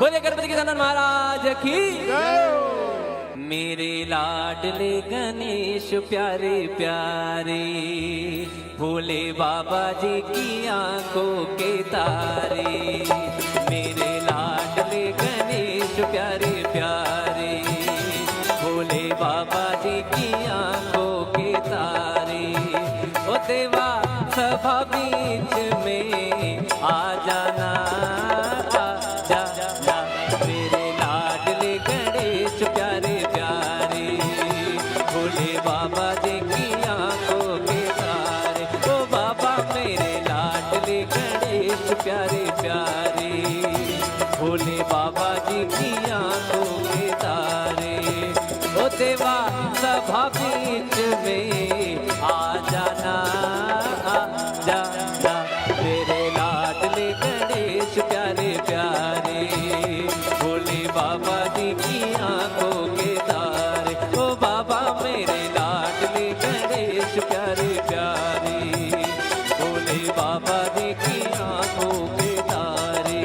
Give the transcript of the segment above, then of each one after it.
बोले गणपति के सनन महाराज की। मेरे लाडले गणेश प्यारे प्यारे, भोले बाबा जी की आंखों के तारे। मेरे लाडले गणेश प्यारे प्यारे, भोले बाबा जी की आंखों के तारे। ओ देवा सभा बीच में आ जाना, आ जाना। मेरे लाडले गणेश प्यारे प्यारे, भोले बाबा जी की आंखों के तारे। ओ बाबा मेरे लाडले गणेश प्यारे प्यारे, भोले बाबा जी की आंखों के तारे। ओ देवा सभा बीच में आ जाना, आ जाना। मेरे लाडले गणेश प्यारे प्यारे, भोले बाबा जी की आंखों के तारे। ओ बाबा मेरे लाडले गणेश प्यारे प्यारे, भोले बाबा जी की आंखों के तारे।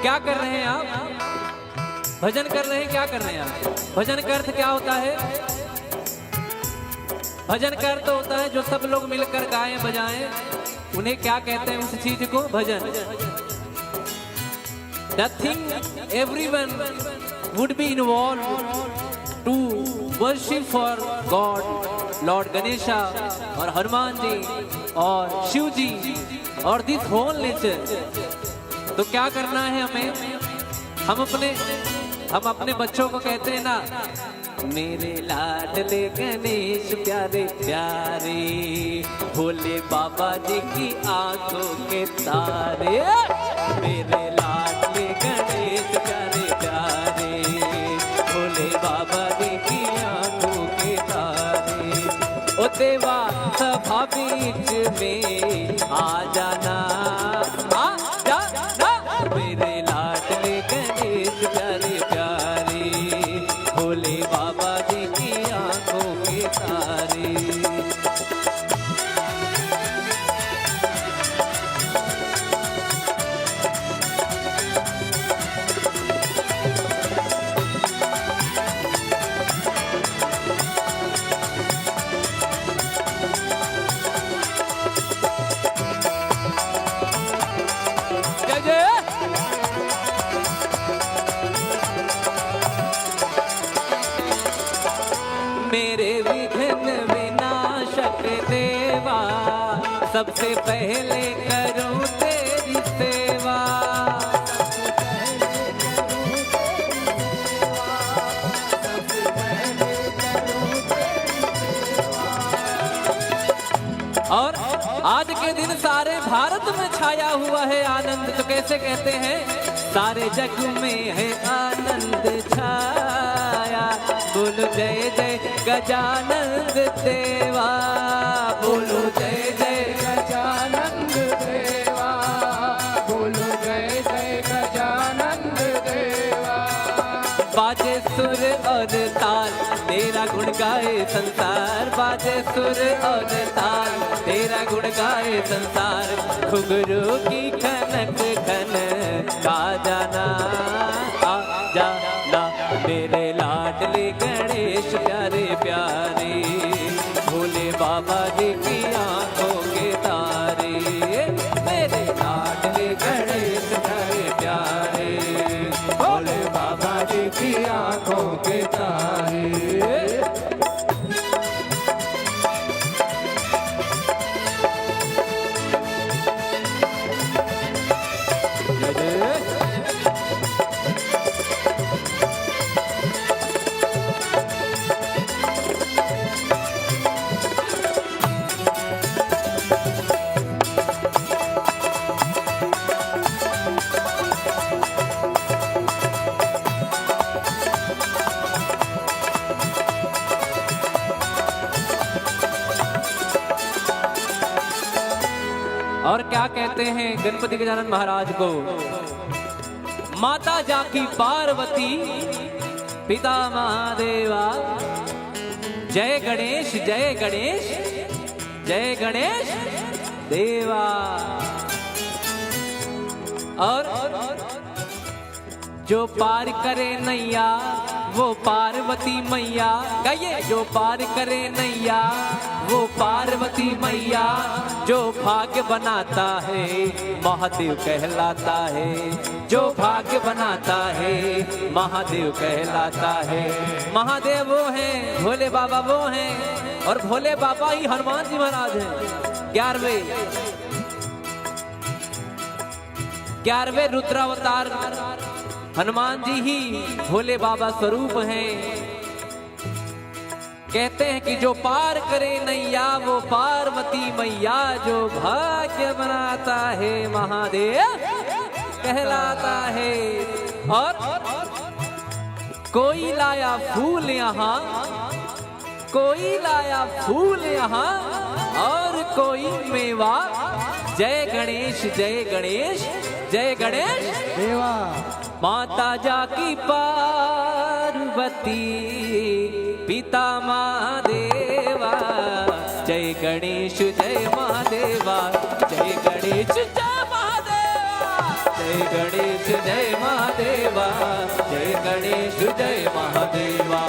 क्या कर रहे हैं आप? भजन कर रहे हैं। क्या कर रहे हैं आप? भजन का अर्थ क्या होता है? भजन का अर्थ होता है जो सब लोग मिलकर गाएं बजाएं, उन्हें क्या कहते हैं? उस चीज को भजन। The thing everyone would be involved to worship for God, Lord Ganesha और हनुमान जी और शिव जी और this whole nature। तो क्या करना है हमें? हम अपने बच्चों को कहते हैं ना, मेरे लाडले गणेश प्यारे प्यारे, भोले बाबा जी की आंखों के तारे। मेरे लाडले गणेश प्यारे प्यारे, भोले बाबा जी की आंखों के तारे। ओ देवा सभा बीच में आ जाना, आ जाना। मेरे लाडले गणेश प्यारे प्यारे, भोले बाबा जी की आंखों के तारे। मेरे विघ्न विनाशक देवा, सबसे पहले करूं तेरी सेवा। और आज के दिन सारे भारत में छाया हुआ है आनंद। तो कैसे कहते हैं? सारे जग में है आनंद छाया, बोलो जय जय गजानंद देवा। बोलो जय जय गजानंद देवा, बोलो जय जय गजानंद देवा। बाजे सुर और ताल, तेरा गुण गाए संसार। बाजे सुर और ताल, तेरा गुण गाए संसार। घुंघरू की खनक खन का जाना, आ जाना। मेरे लाडले गणेश प्यारे प्यारे, भोले बाबा जी की आंखों के तारे। मेरे लाडले गणेश प्यारे प्यारे, भोले बाबा जी की आंखों के तारे। और क्या कहते हैं गणपति गजानन महाराज को? माता जाकी पार्वती, पिता महादेवा। जय गणेश, जय गणेश, जय गणेश देवा। और जो पार करे नैया वो पार्वती मैया। गाइए, जो पार करे नैया वो पार्वती मैया। जो भाग्य बनाता है महादेव कहलाता है। जो भाग्य बनाता है महादेव कहलाता है। महादेव वो हैं, भोले बाबा वो हैं, और भोले बाबा ही हनुमान जी महाराज हैं। 11वें रुद्रावतार हनुमान जी ही भोले बाबा स्वरूप हैं। कहते हैं कि जो पार करे नैया वो पार्वती मैया। जो भाग्य बनाता है महादेव कहलाता है। और कोई लाया फूल यहाँ, कोई लाया फूल यहाँ, और कोई मेवा। जय गणेश, जय गणेश, जय गणेश देवा। माता जाकी पार्वती, पिता महादेवा। जय गणेश, जय महादेवा। जय गणेश, जय महादेवा। जय गणेश, जय महादेवा। जय गणेश, जय महादेवा।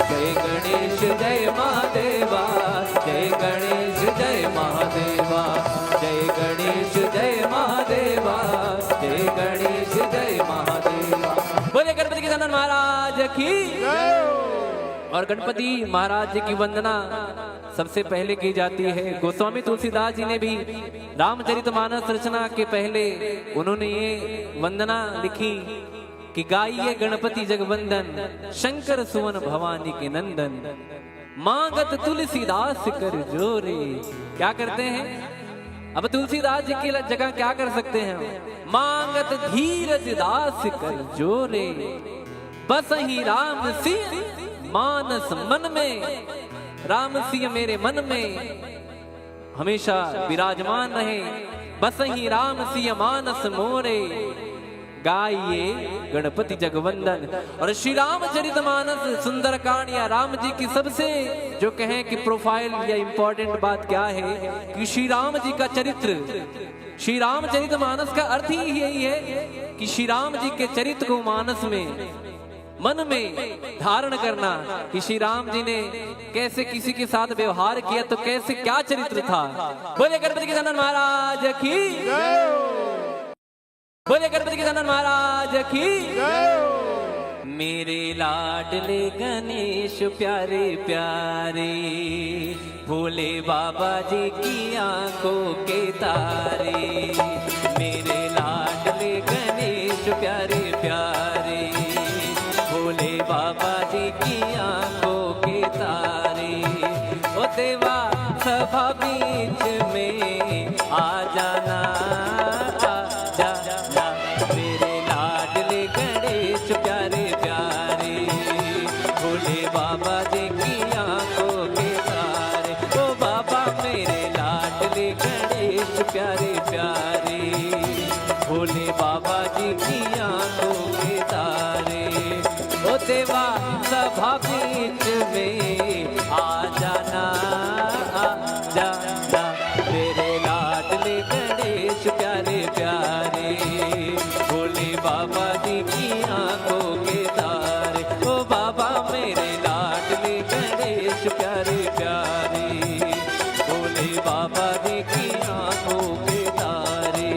जय गणेश, जय महादेवा। जय गणेश, जय महादेवा। जय गणेश, जय महादेवा। जय गणेश, जय महादेवा। बोले गणपति गजानन महाराज की। और गणपति महाराज जी की वंदना सबसे पहले की जाती है। गोस्वामी तुलसीदास जी ने भी रामचरितमानस रचना के पहले उन्होंने ये वंदना लिखी कि गाइए गणपति जगवंदन, शंकर सुवन भवानी के नंदन। मांगत तुलसीदास कर जोरे। क्या करते हैं? अब तुलसीदास जी की जगह क्या कर सकते हैं? मांगत धीरज दास कर जोरे। बस ही राम सिंह मानस मन में। राम सिंह मेरे मन में हमेशा विराजमान रहे। बस ही राम सिंह मानस मोरे। गाइए गणपति जगवंदन। और श्री रामचरितमानस सुंदरकांड या राम जी की सबसे जो कहें कि प्रोफाइल या इंपॉर्टेंट बात क्या है कि श्री राम जी का चरित्र, श्री रामचरितमानस का अर्थ ही यही है कि श्री राम जी के चरित्र को मानस में, मन में धारण करना कि श्री राम जी ने कैसे किसी के साथ व्यवहार किया, तो कैसे क्या चरित्र था। बोले गणपति गजानन महाराज की। बोले गणपति गजानन महाराज की। मेरे लाडले गणेश प्यारे प्यारे, भोले बाबा जी की आंखों के तारे। मेरे लाडले गणेश प्यारे प्यारे, भोले बाबा जी की आंखों के तारे। ओ देवा सभा बीच में आ जाना, आ जाना। मेरे लाडले गणेश प्यारे प्यारे, भोले बाबा जी की आंखों के तारे। ओ बाबा मेरे लाडले गणेश प्यारे प्यारे, भोले बाबा जी की आंखों के तारे। ओ देवा सभा बीच में आ जाना, आ जाना। मेरे लाडले गणेश प्यारे प्यारे, भोले बाबा जी की आंखों के तारे। ओ बाबा मेरे लाडले गणेश प्यारे प्यारे, भोले बाबा जी की आंखों के तारे।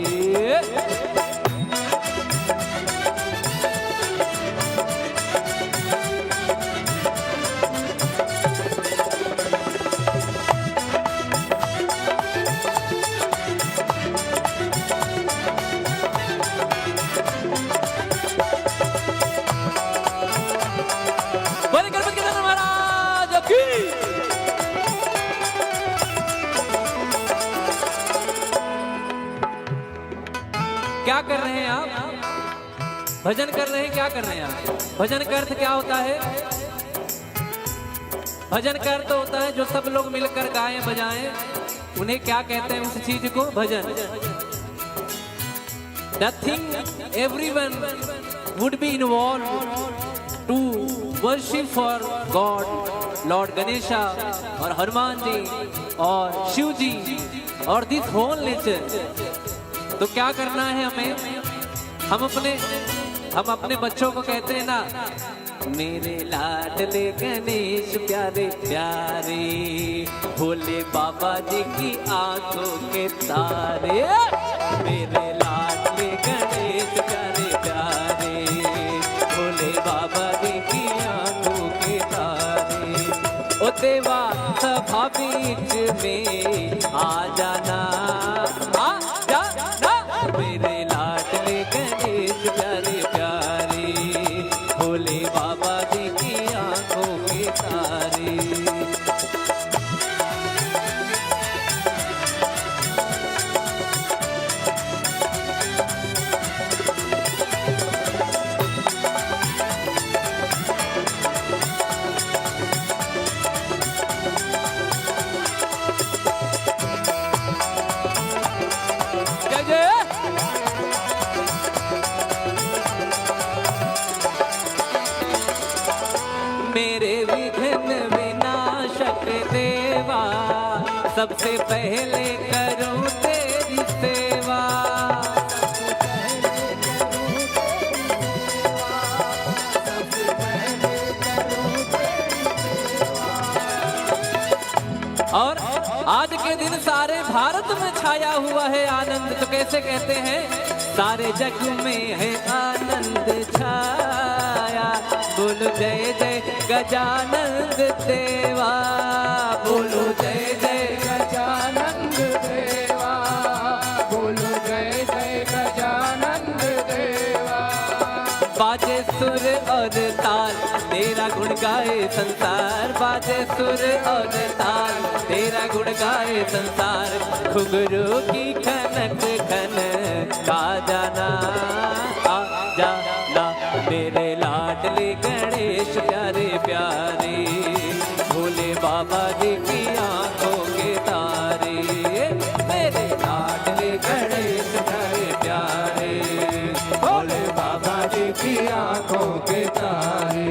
क्या कर रहे हैं आप? भजन कर रहे हैं। क्या कर रहे हैं आप? भजन का अर्थ क्या होता है? भजन का अर्थ होता है जो सब लोग मिलकर गाएं बजाएं, उन्हें क्या कहते हैं? उस चीज को भजन। nothing, everyone would be involved to worship for God, Lord Ganesha और हनुमान जी और शिव जी और this whole nature। तो क्या करना है हमें? हम अपने बच्चों को कहते हैं ना, मेरे लाडले गणेश प्यारे प्यारे, भोले बाबा जी की आंखों के तारे। मेरे लाडले गणेश प्यारे प्यारे, भोले बाबा जी की आंखों के तारे। ओ देवा सभा बीच में आ जाना, आ जाना। मेरे लाडले गणेश प्यारे प्यारे, भोले बाबा जी की आंखों के तारे। मेरे विघ्न विनाशक देवा, सबसे पहले करूं तेरी सेवा। और आज के दिन सारे भारत में छाया हुआ है आनंद, तो कैसे कहते हैं? सारे जग में है आनंद छाया, बोलो जय जय गजानंद देवा, बोलो जय जय गजानंद देवा, बोलो जय जय गजानंद देवा। बाजे सुर और ताल तेरा गुण गाए संसार, बाजे सुर और ताल तेरा गुण गाए संसार। घुंघरू की खनक खन का जाना, आ जाना। मेरे लाडले गणेश प्यारे प्यारे, भोले बाबा जी की आंखों के तारे। मेरे लाडले गणेश प्यारे प्यारे, भोले बाबा जी की आंखों के तारे।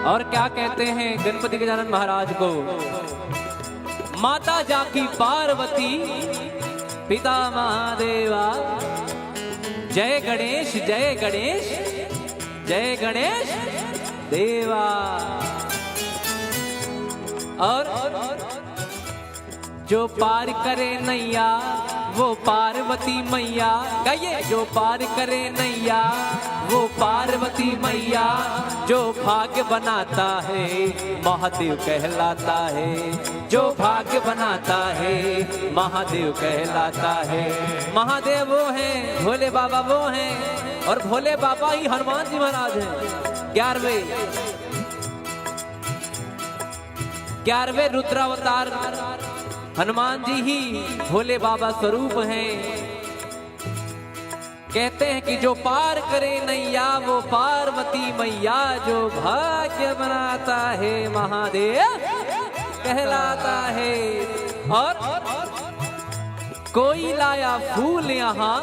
और क्या कहते हैं गणपति गजानन महाराज को? माता जाकी पार्वती, पिता महादेवा। जय गणेश जय गणेश जय गणेश देवा। और जो पार करे नैया वो पार्वती मैया। गाइए, जो पार करे नैया वो पार्वती मैया। जो भाग्य बनाता है महादेव कहलाता है, जो भाग्य बनाता है महादेव कहलाता है। महादेव वो हैं, भोले बाबा वो हैं, और भोले बाबा ही हनुमान जी महाराज हैं। 11वें रुद्रावतार हनुमान जी ही भोले बाबा स्वरूप हैं। कहते हैं कि जो पार करे नैया वो पार्वती मैया। जो भाग्य बनाता है महादेव कहलाता है। और कोई लाया फूल यहाँ,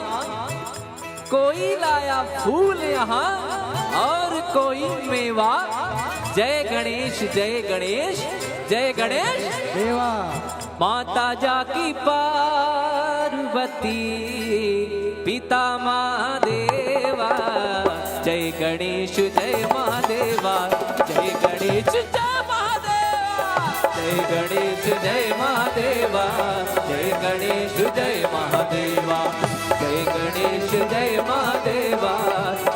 कोई लाया फूल यहाँ, और कोई मेवा। जय गणेश जय गणेश जय गणेश देवा। माता जाकी पार्वती, पिता महादेवा। जय गणेश जय महादेवा, जय गणेश जय महादेवा, जय गणेश जय महादेवा, जय गणेश जय महादेवा, जय गणेश जय महादेवा,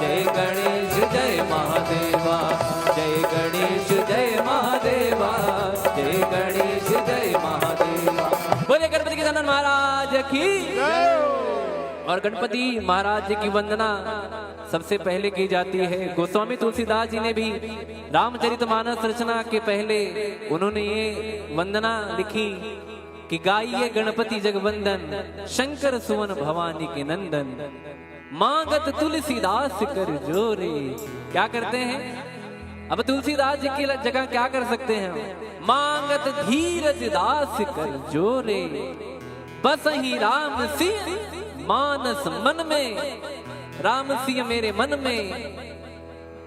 जय गणेश जय महादेवा, जय गणेश जय महादेवा, जय गणेश जय महादेवा। महाराज की। और गणपति महाराज जी की वंदना सबसे पहले की जाती है। गोस्वामी तुलसीदास जी ने भी रामचरितमानस रचना के पहले उन्होंने ये वंदना लिखी कि गाइए गणपति जगवंदन, शंकर सुवन भवानी के नंदन, मांगत तुलसीदास कर जोरे। क्या करते हैं? अब तुलसीदास जी की जगह क्या कर सकते हैं? मांगत धीरज दास कर जोरे, बस ही राम सिंह मानस मन में। राम सिंह मेरे मन में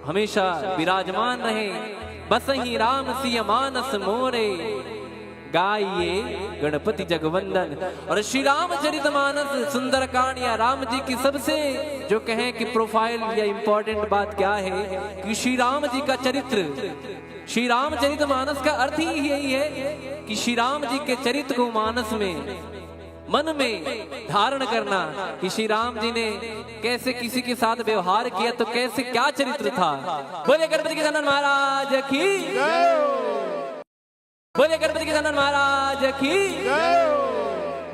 हमेशा विराजमान रहे, बस ही राम सिंह मानस मोरे। गाइए गणपति जगवंदन। और श्री रामचरितमानस सुंदरकांड या राम जी की सबसे जो कहें कि प्रोफाइल या इंपॉर्टेंट बात क्या है कि श्री राम जी का चरित्र, श्री रामचरितमानस का अर्थ ही यही है कि श्री राम जी के चरित्र को मानस में, मन में धारण करना कि श्री राम जी ने कैसे किसी के साथ व्यवहार किया, तो कैसे क्या चरित्र था। बोले गणपति के नंदन महाराज की, बोले गणपति के नंदन महाराज की।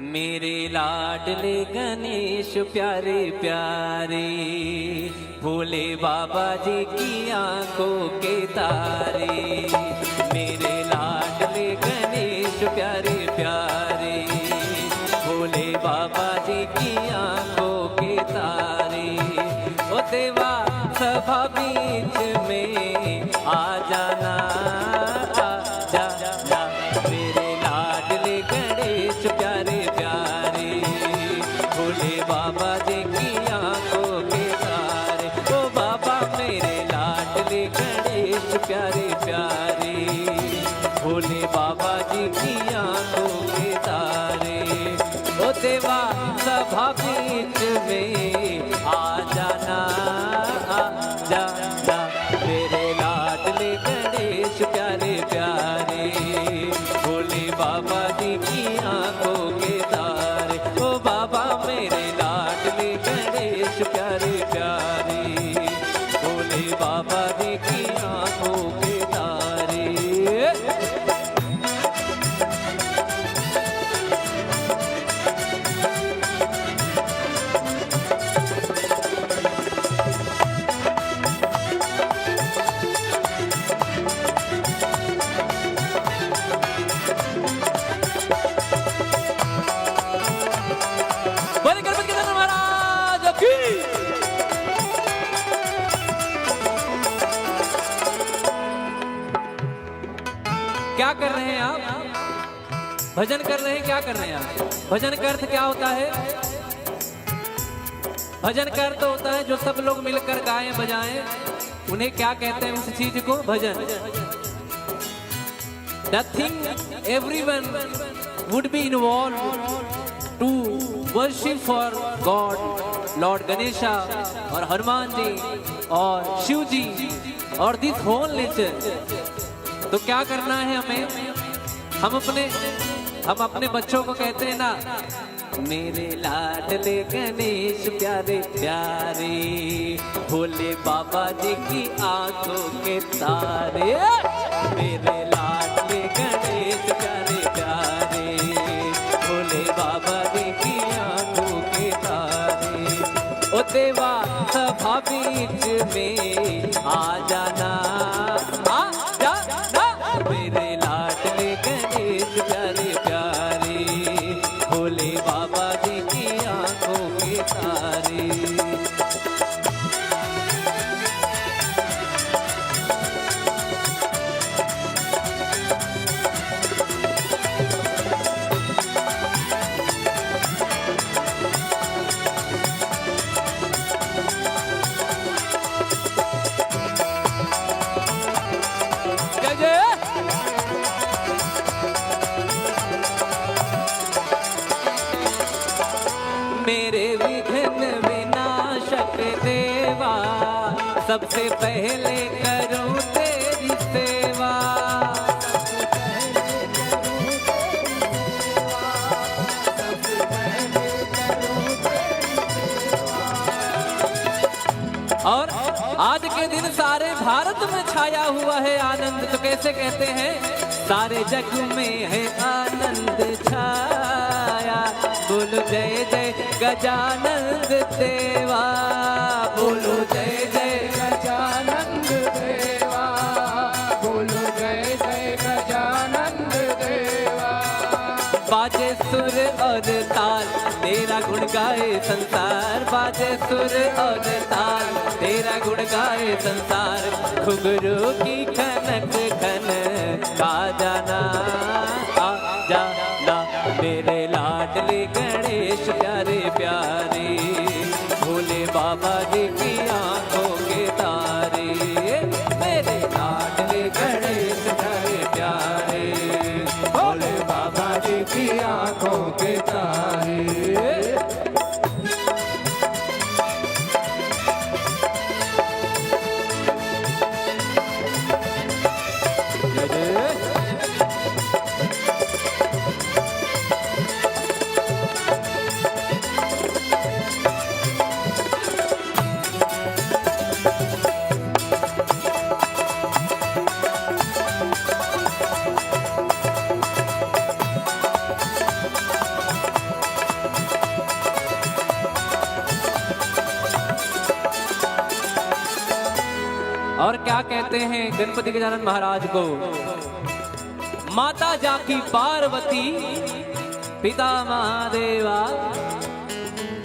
मेरे लाडले गणेश प्यारे प्यारे, भोले बाबा जी की आंखों के तारे। मेरे लाडले गणेश प्यारे प्यारे, भोले बाबा जी की आंखों के तारे। ओ देवा सभा बीच में आ जाना, बाबा जी की आंखों के तारे। ओ बाबा मेरे लाडले गणेश प्यारे प्यारे, भोले बाबा जी की आंखों के तारे। ओ देवा सभा बीच में आ जाना, आ जाना। मेरे लाडले गणेश प्यारे प्यारे, भोले बाबा जी की आंखों के तारे। ओ बाबा मेरे लाडले गणेश प्यारे प्यारे, भोले बाबा जी की आंखों के तारे। क्या कर रहे हैं आप? भजन कर रहे हैं। क्या कर रहे हैं आप? भजन का अर्थ क्या होता है? भजन का अर्थ होता है जो सब लोग मिलकर गाएं बजाएं, उन्हें क्या कहते हैं? उस चीज को भजन। Nothing, everyone would be involved to worship for God, Lord Ganesha और हनुमान जी और शिव जी और this whole nature। तो क्या करना है हमें? हम अपने बच्चों को कहते हैं ना, मेरे लाडले गणेश प्यारे प्यारे, भोले बाबा जी की आंखों के तारे। मेरे लाडले गणेश प्यारे प्यारे, भोले बाबा जी की आंखों के तारे। ओ देवा सभा बीच में आ जाना, आ जाना। मेरे लाडले गणेश प्यारे प्यारे, भोले बाबा जी की आंखों के तारे। मेरे विघ्न विनाशक देवा, सबसे पहले करूं तेरी सेवा। और आज के दिन सारे भारत में छाया हुआ है आनंद, तो कैसे कहते हैं? सारे जग में है आनंद छाया, बोलो जय जय गजानंद देवा, बोलो जय जय गजानंद देवा, बोलो जय जय गजानंद देवा। बाजे सुर और ताल तेरा गुण गाए संसार, बाजे सुर और ताल तेरा गुण गाए संसार। घुंघरू की खनक खन का जाना, आ जाना मेरे लाडले गणेश प्यारे प्यारे, भोले बाबा जी की आंखों के तारे। मेरे लाडले गणेश प्यारे प्यारे, भोले बाबा जी की आंखों के तारे। और क्या कहते हैं गणपति गजानन महाराज को, माता जाकी पार्वती पिता महादेवा।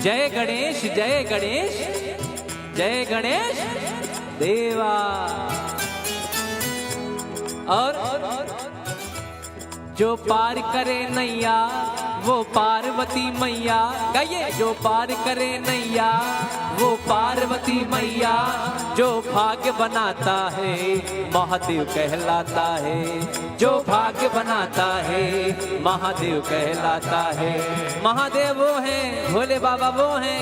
जय गणेश जय गणेश जय गणेश देवा। और जो पार करे नैया वो पार्वती मैया, गाइए। जो पार करे नैया वो पार्वती मैया, जो भाग्य बनाता है महादेव कहलाता है, जो भाग्य बनाता है महादेव कहलाता है। महादेव वो हैं, भोले बाबा वो हैं,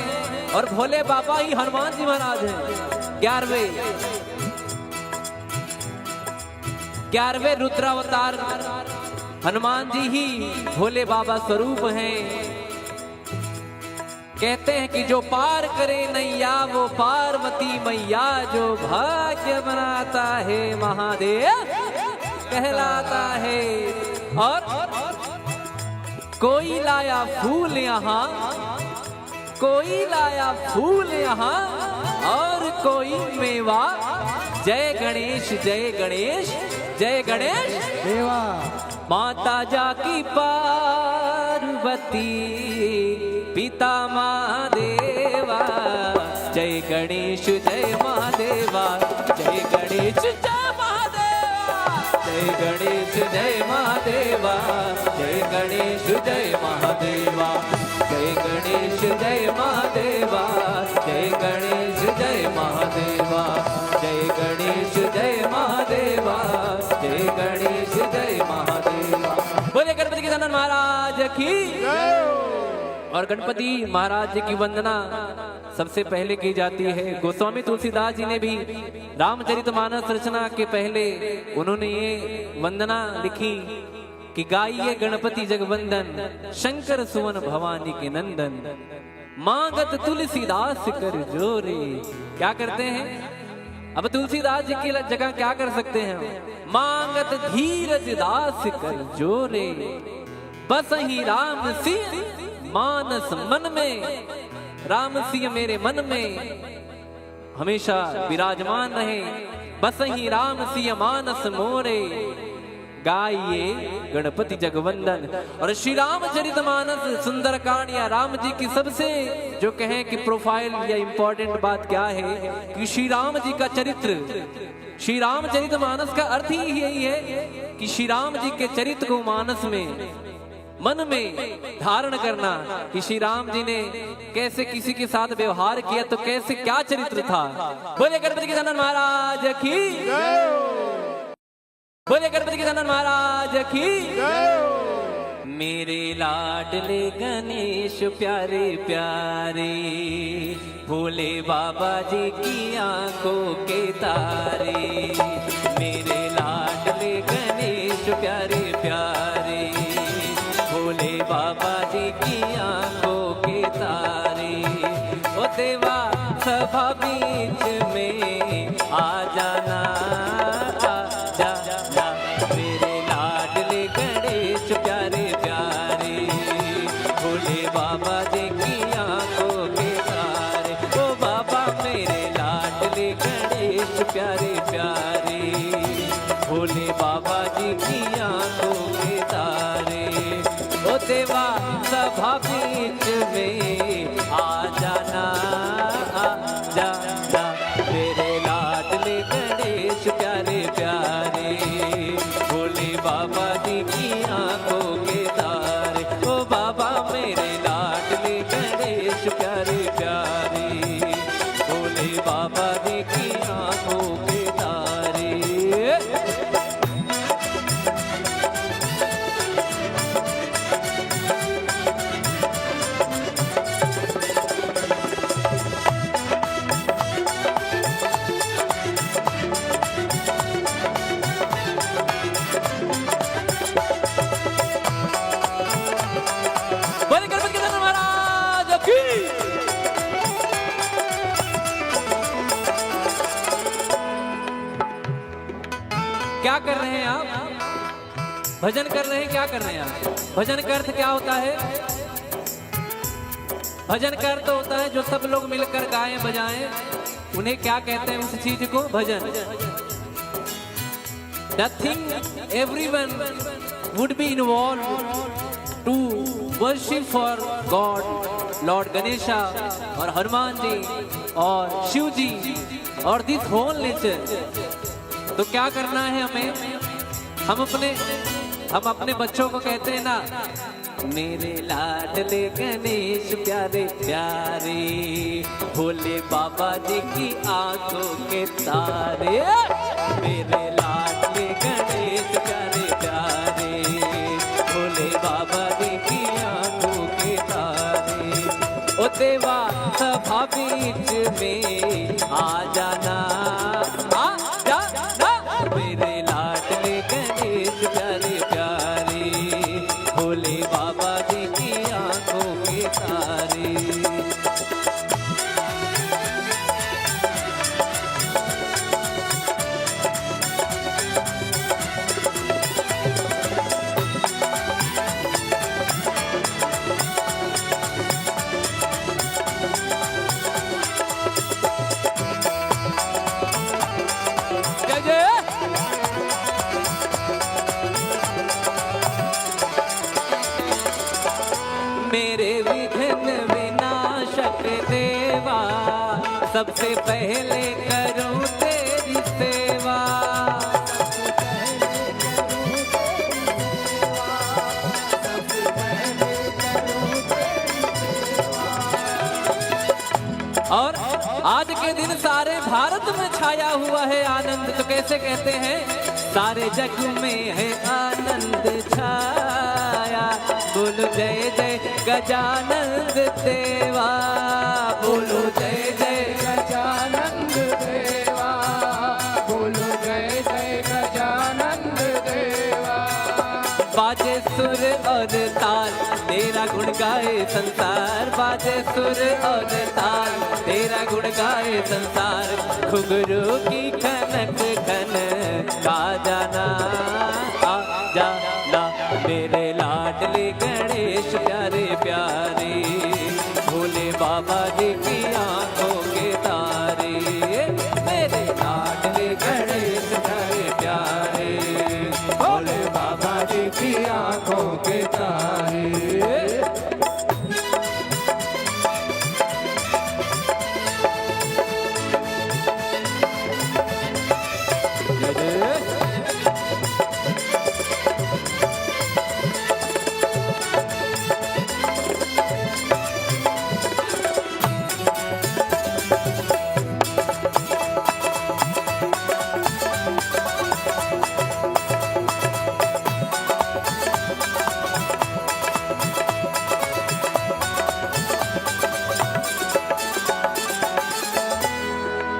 और भोले बाबा ही हनुमान जी महाराज हैं। 11वें रुद्रावतार हनुमान जी ही भोले बाबा स्वरूप हैं। कहते हैं कि जो पार करे नैया वो पार्वती मैया, जो भाग्य बनाता है महादेव कहलाता है। और कोई लाया फूल यहाँ, कोई लाया फूल यहाँ, और कोई मेवा। जय गणेश जय गणेश जय गणेश देवा। माता जाकी पार्वती पिता महादेवा। जय गणेश जय महादेवा, जय गणेश जय महादेवा, जय गणेश जय महादेवा, जय गणेश जय महादेवा, जय गणेश जय महादेवा, जय गणेश जय महादेवा, जय गणेश जय महादेवा, जय गणेश जय महादेवा। बोले गणपति गजानन महाराज की। और गणपति महाराज जी की वंदना सबसे पहले की जाती है। गोस्वामी तुलसीदास जी ने भी रामचरितमानस रचना के पहले उन्होंने ये वंदना लिखी कि गाइए गणपति जगवंदन, शंकर सुवन भवानी के नंदन, मांगत तुलसीदास कर जोरे। क्या करते हैं अब तुलसीदास जी की जगह क्या कर सकते हैं? मांगत धीरज दास कर जोरे, बस ही राम सिंह मानस मन में। राम सिंह मेरे मन में हमेशा विराजमान रहे, बस ही राम सिंह मानस मोरे। गाइए गणपति जगवंदन। और श्री रामचरितमानस सुंदरकांड या राम जी की सबसे जो कहें कि प्रोफाइल या इंपॉर्टेंट बात क्या है कि श्री राम जी का चरित्र, श्री रामचरितमानस का अर्थ ही यही है कि श्री राम जी के चरित्र को मानस में, मन में धारण करना कि श्री राम जी ने कैसे किसी के साथ व्यवहार किया, तो कैसे क्या चरित्र था। बोले गणपति गजानन महाराज की, बोले गणपति गजानन महाराज की। मेरे लाडले गणेश प्यारे प्यारे, भोले बाबा जी की आंखों के तारे। मेरे लाडले गणेश प्यारे प्यारे, भोले बाबा जी की आंखों के तारे। ओ देवा सभा बीच में आ जाना, आ जाना मेरे लाडले गणेश प्यारे प्यारे, भोले बाबा बाबा जी की आंखों के तारे, ओ बाबा मेरे लाडले गणेश प्यारे प्यारे, भोले बाबा जी की आंखों के तारे। ओ देवा सभा बीच में आ जाना, आ जाना मेरे लाडले गणेश प्यारे प्यारे, भोले बाबा जी की आंखों के तारे, ओ बाबा मेरे लाडले गणेश प्यारे प्यारे, भोले बाबा जी की आंखों के तारे। क्या कर रहे हैं आप? भजन कर रहे हैं। क्या कर रहे हैं आप? भजन का अर्थ क्या होता है? भजन का अर्थ होता है जो सब लोग मिलकर गाएं बजाएं, उन्हें क्या कहते हैं उस चीज को? भजन। Nothing, everyone would be involved to worship for God, Lord Ganesha और हनुमान जी और शिव जी और this whole nature। तो क्या करना है हमें? हम अपने बच्चों को कहते हैं ना, मेरे लाडले गणेश प्यारे प्यारे, भोले बाबा जी की आंखों के तारे, मेरे लाडले गणेश प्यारे प्यारे, भोले बाबा जी की आंखों के तारे। ओ देवा सभा बीच में आ जाना, आ जाना मेरे लाडले गणेश प्यारे प्यारे, भोले बाबा जी की आंखों के तारे। मेरे विघ्न विनाशक देवा, सबसे पहले करूं तेरी सेवा, और आज के दिन सारे भारत में छाया हुआ है आनंद। तो कैसे कहते हैं? सारे जग में है आनंद छाया, बोलो जय जय गजानंद देवा, बोलो जय जय गजानंद देवा, बोलो जय जय गजानंद देवा। बाजे सुर और ताल तेरा गुण गाए संसार, बाजे सुर और ताल तेरा गुण गाए संसार, घुंघरू की खनक खन का जाना, आ जाना मेरे लाडले गणेश प्यारे प्यारे, भोले बाबा जी की आंखों के तारे, मेरे लाडले गणेश प्यारे प्यारे, भोले बाबा जी की आंखों के तारे।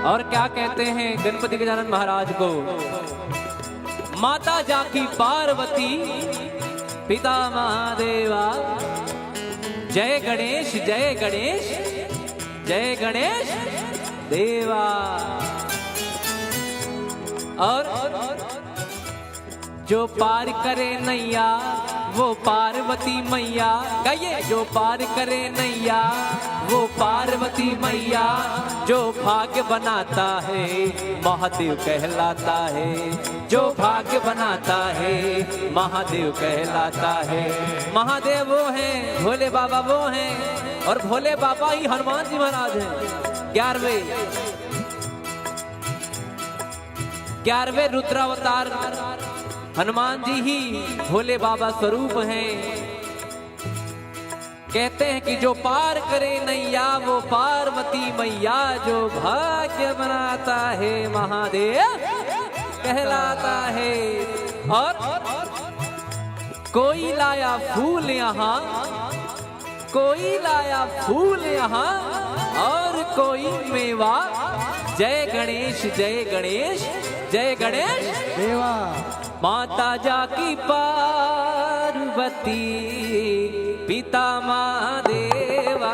और क्या कहते हैं गणपति गजानन महाराज को? माता जाकी पार्वती, पिता महादेवा, जय गणेश जय गणेश जय गणेश देवा। और जो पार करे नैया वो पार्वती मैया, गाइए। जो पार करे नैया वो पार्वती मैया, जो भाग्य बनाता है महादेव कहलाता है। जो भाग्य बनाता है महादेव कहलाता है। महादेव वो हैं, भोले बाबा वो हैं, और भोले बाबा ही हनुमान जी महाराज हैं। 11वें रुद्रावतार हनुमान जी ही भोले बाबा स्वरूप हैं। कहते हैं कि जो पार करे नैया वो पार्वती मैया, जो भाग्य बनाता है महादेव कहलाता है। और कोई लाया फूल यहाँ, कोई लाया फूल यहाँ, और कोई मेवा। जय गणेश जय गणेश जय गणेश देवा। माता जाकी पार्वती पिता महादेवा।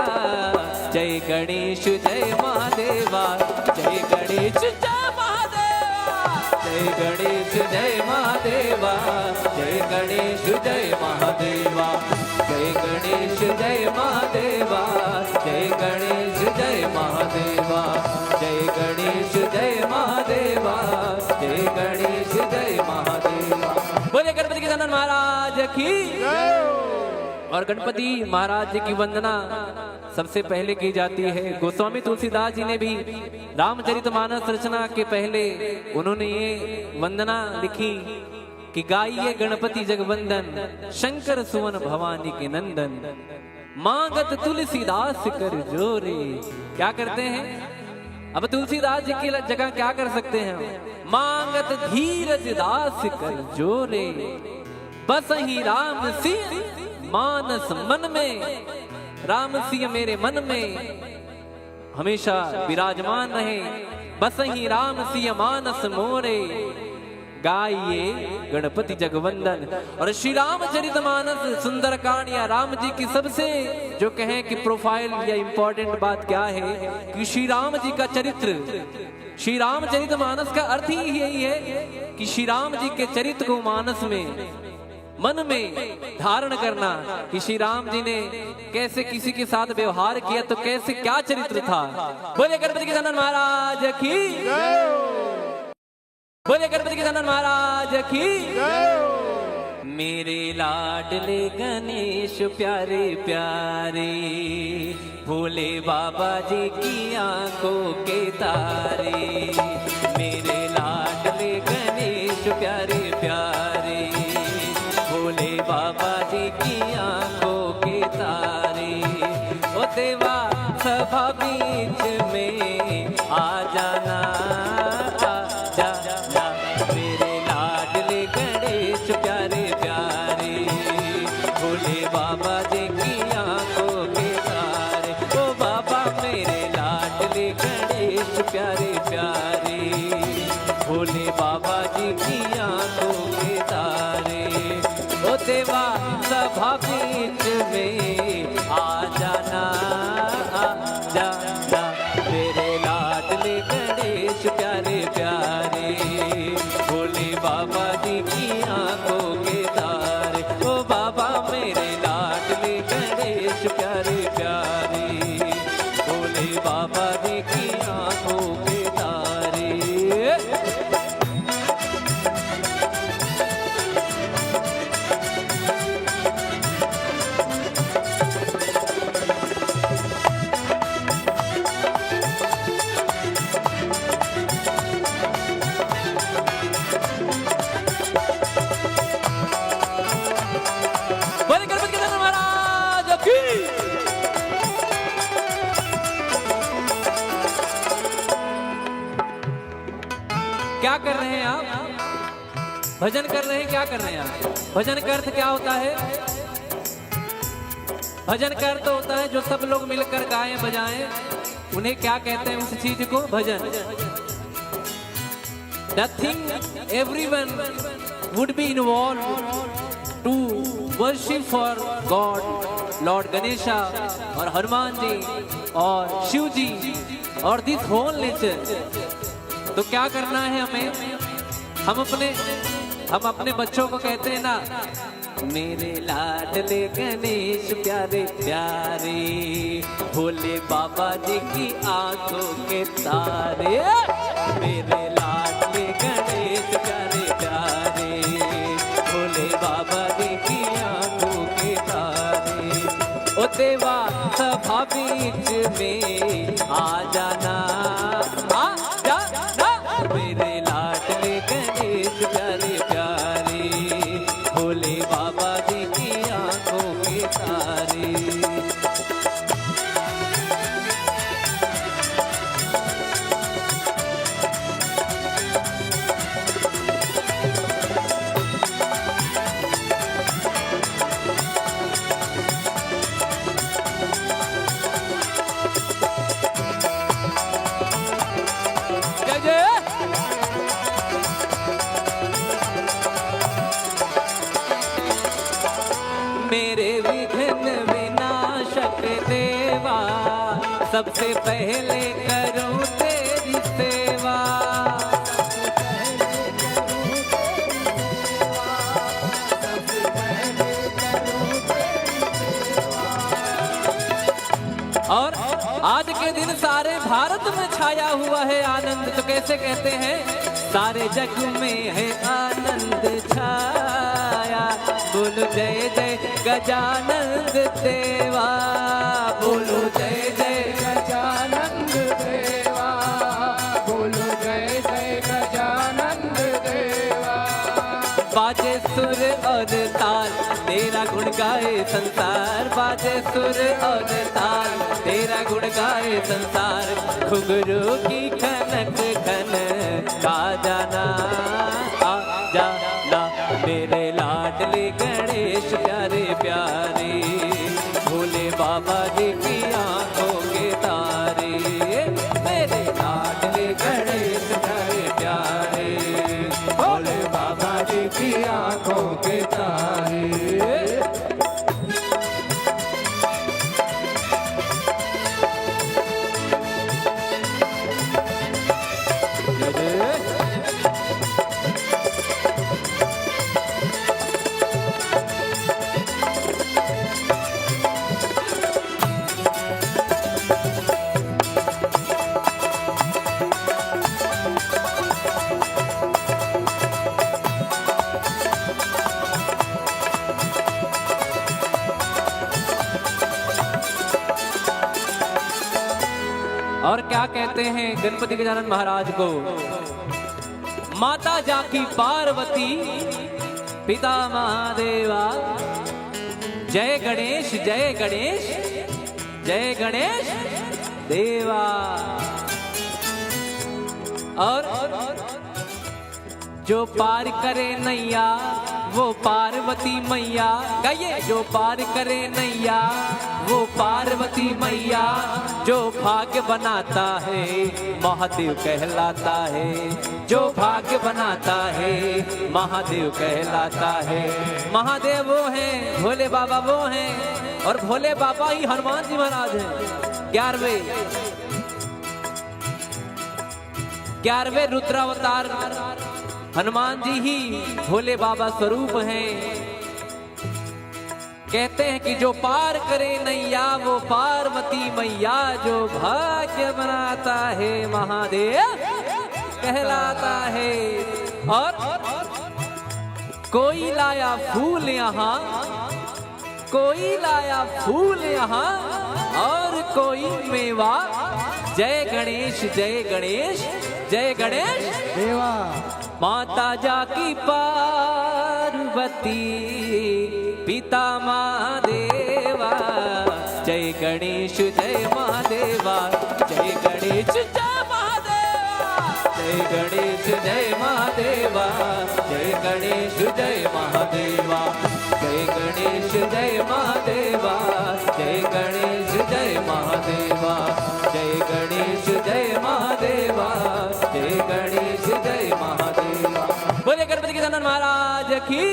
जय गणेश जय महादेवा, जय गणेश जय महादेवा, जय गणेश जय महादेवा, जय गणेश जय महादेवा, जय गणेश जय महादेवा, जय गणेश जय महादेवा, जय गणेश जय महादेवा, जय गणेश जय महादेवा। बोले गणपति के गजानन महाराज की। और गणपति महाराज जी की वंदना सबसे पहले की जाती है। गोस्वामी तुलसीदास जी ने भी रामचरितमानस रचना के पहले उन्होंने ये वंदना लिखी कि गाइए गणपति जगवंदन, शंकर सुवन भवानी के नंदन, मांगत तुलसीदास कर जोरे। क्या करते हैं? अब तुलसीदास जी की जगह क्या कर सकते हैं? मांगत धीरज दास कर जोरे, बस ही राम सिंह मानस मन में। राम सिंह मेरे मन में हमेशा विराजमान रहे, बस ही राम सिंह मानस मोरे। गाइए गणपति जगवंदन। और श्री रामचरितमानस सुंदरकांड या राम जी की सबसे जो कहें कि प्रोफाइल या इंपॉर्टेंट बात क्या है कि श्री राम जी का चरित्र, श्री रामचरितमानस का अर्थ ही यही है कि श्री राम जी के चरित्र को मानस में, मन में धारण करना कि श्री राम जी ने कैसे किसी के साथ व्यवहार किया, तो कैसे क्या चरित्र था। बोले गणपति के गजानन महाराज की, बोले गणपति के गजानन महाराज की। मेरे लाडले गणेश प्यारे प्यारे, भोले बाबा जी की आंखों के तारे। मेरे लाडले गणेश प्यारे प्यारे, भोले बाबा जी की आंखों के तारे। ओ देवा सभा बीच में आ जाना, आ जाना। मेरे लाडले गणेश प्यारे प्यारे, भोले बाबा जी की आंखों के तारे। ओ बाबा मेरे लाडले गणेश प्यारे प्यारे, भोले बाबा जी की आंखों के तारे। ओ देवा सभा बीच में आ जाना, आ जाना। मेरे लाडले गणेश प्यारे प्यारे, भोले बाबा जी की आंखों के तारे। ओ बाबा मेरे लाडले गणेश प्यारे प्यारे, भोले बाबा जी की आंखों के तारे। क्या कर रहे हैं आप? भजन कर रहे हैं। क्या कर रहे हैं आप? भजन का अर्थ क्या होता है? भजन का अर्थ होता है जो सब लोग मिलकर गाएं बजाएं, उन्हें क्या कहते हैं? उस चीज को भजन। The thing everyone would be involved to worship for God, Lord Ganesha और हनुमान जी और शिव जी और this whole nature। तो क्या करना है हमें? हम अपने बच्चों को कहते हैं ना मेरे लाडले गणेश प्यारे प्यारे, भोले बाबा जी की आंखों के तारे। मेरे लाडले गणेश प्यारे प्यारे, भोले बाबा जी की आंखों के तारे। ओ देवा सभा बीच में आ जाना, आ जाना। मेरे लाडले गणेश प्यारे प्यारे, भोले बाबा जी की आंखों के तारे। मेरे विघ्न विनाशक देवा, सबसे पहले करूं तेरी सेवा। और आज के दिन सारे भारत में छाया हुआ है आनंद, तो कैसे कहते हैं? सारे जग में है आनंद छाया, बोलो जय जय गजानंद देवा, बोलो जय जय गजानंद देवा, बोलो जय जय गजानंद देवा। बाजे सुर और ताल तेरा गुण गाए संसार, बाजे सुर और ताल तेरा गुण गाए संसार। घुंघरू की खनक खन का जाना, आ जाना। मेरे लाडले गणेश प्यारे प्यारे, भोले बाबा जी की आंखों के तारे। मेरे लाडले गणेश प्यारे प्यारे, भोले बाबा जी की आंखों के तारे। और क्या कहते हैं गणपति गजानन महाराज को? माता जाकी पार्वती, पिता महादेवा। जय गणेश जय गणेश जय गणेश देवा। और जो पार करे नैया वो पार्वती मैया, गाइए। जो पार करे नैया वो पार्वती मैया, जो भाग्य बनाता है महादेव कहलाता है, जो भाग्य बनाता है महादेव कहलाता है। महादेव वो हैं, भोले बाबा वो हैं, और भोले बाबा ही हनुमान जी महाराज हैं। 11वें रुद्रावतार हनुमान जी ही भोले बाबा स्वरूप हैं। कहते हैं कि जो पार करे नैया वो पार्वती मैया, जो भाग्य बनाता है महादेव कहलाता है। और कोई लाया फूल यहाँ, कोई लाया फूल यहाँ, और कोई मेवा। जय गणेश जय गणेश जय गणेश देवा। माता जाकी पार्वती, पिता महादेवा। जय गणेश जय महादेवा, जय गणेश जय महादेवा, जय गणेश जय महादेवा, जय गणेश जय महादेवा, जय गणेश जय महादेवा, जय गणेश जय महादेवा, जय गणेश जय महादेवा, जय गणेश जय महादेवा। बोले गणपति गजानन महाराज की।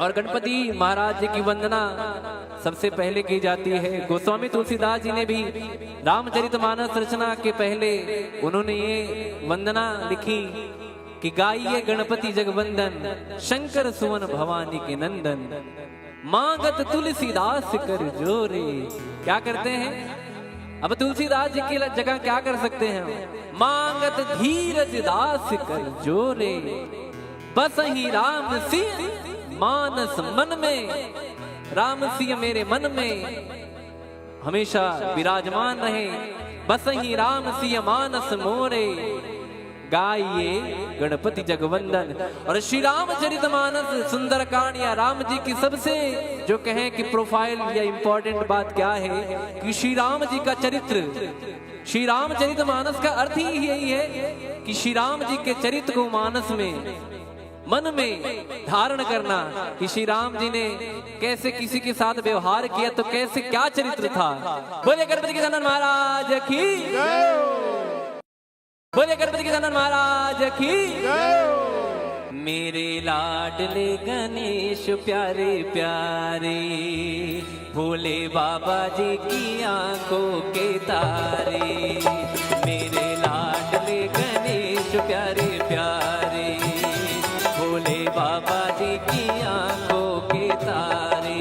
और गणपति महाराज जी की वंदना सबसे पहले की जाती है। गोस्वामी तुलसीदास जी ने भी रामचरितमानस रचना के पहले उन्होंने ये वंदना लिखी कि गाइए गणपति जगवंदन, शंकर सुवन भवानी के नंदन, मांगत तुलसीदास कर जोरे। क्या करते हैं? अब तुलसीदास जी की जगह क्या कर सकते हैं? मांगत धीरज दास कर जोरे, बस ही राम सिंह मानस मन में। राम सिंह मेरे मन में हमेशा विराजमान रहे, बस ही राम सिंह मानस मोरे। गाइए गणपति जगवंदन। और श्री रामचरितमानस सुंदरकांड या राम जी की सबसे जो कहें कि प्रोफाइल या इंपॉर्टेंट बात क्या है कि श्री राम जी का चरित्र, श्री रामचरितमानस का अर्थ ही यही है कि श्री राम जी के चरित्र को मानस में, मन में धारण करना कि श्री राम जी ने कैसे किसी के साथ व्यवहार किया, तो कैसे क्या चरित्र था। बोले गणपति गजानन महाराज की, बोले गणपति गजानन महाराज की। मेरे लाडले गणेश प्यारे प्यारे, भोले बाबा जी की आंखों के तारे। मेरे लाडले गणेश प्यारे प्यारे, भोले बाबा जी की आंखों के तारे।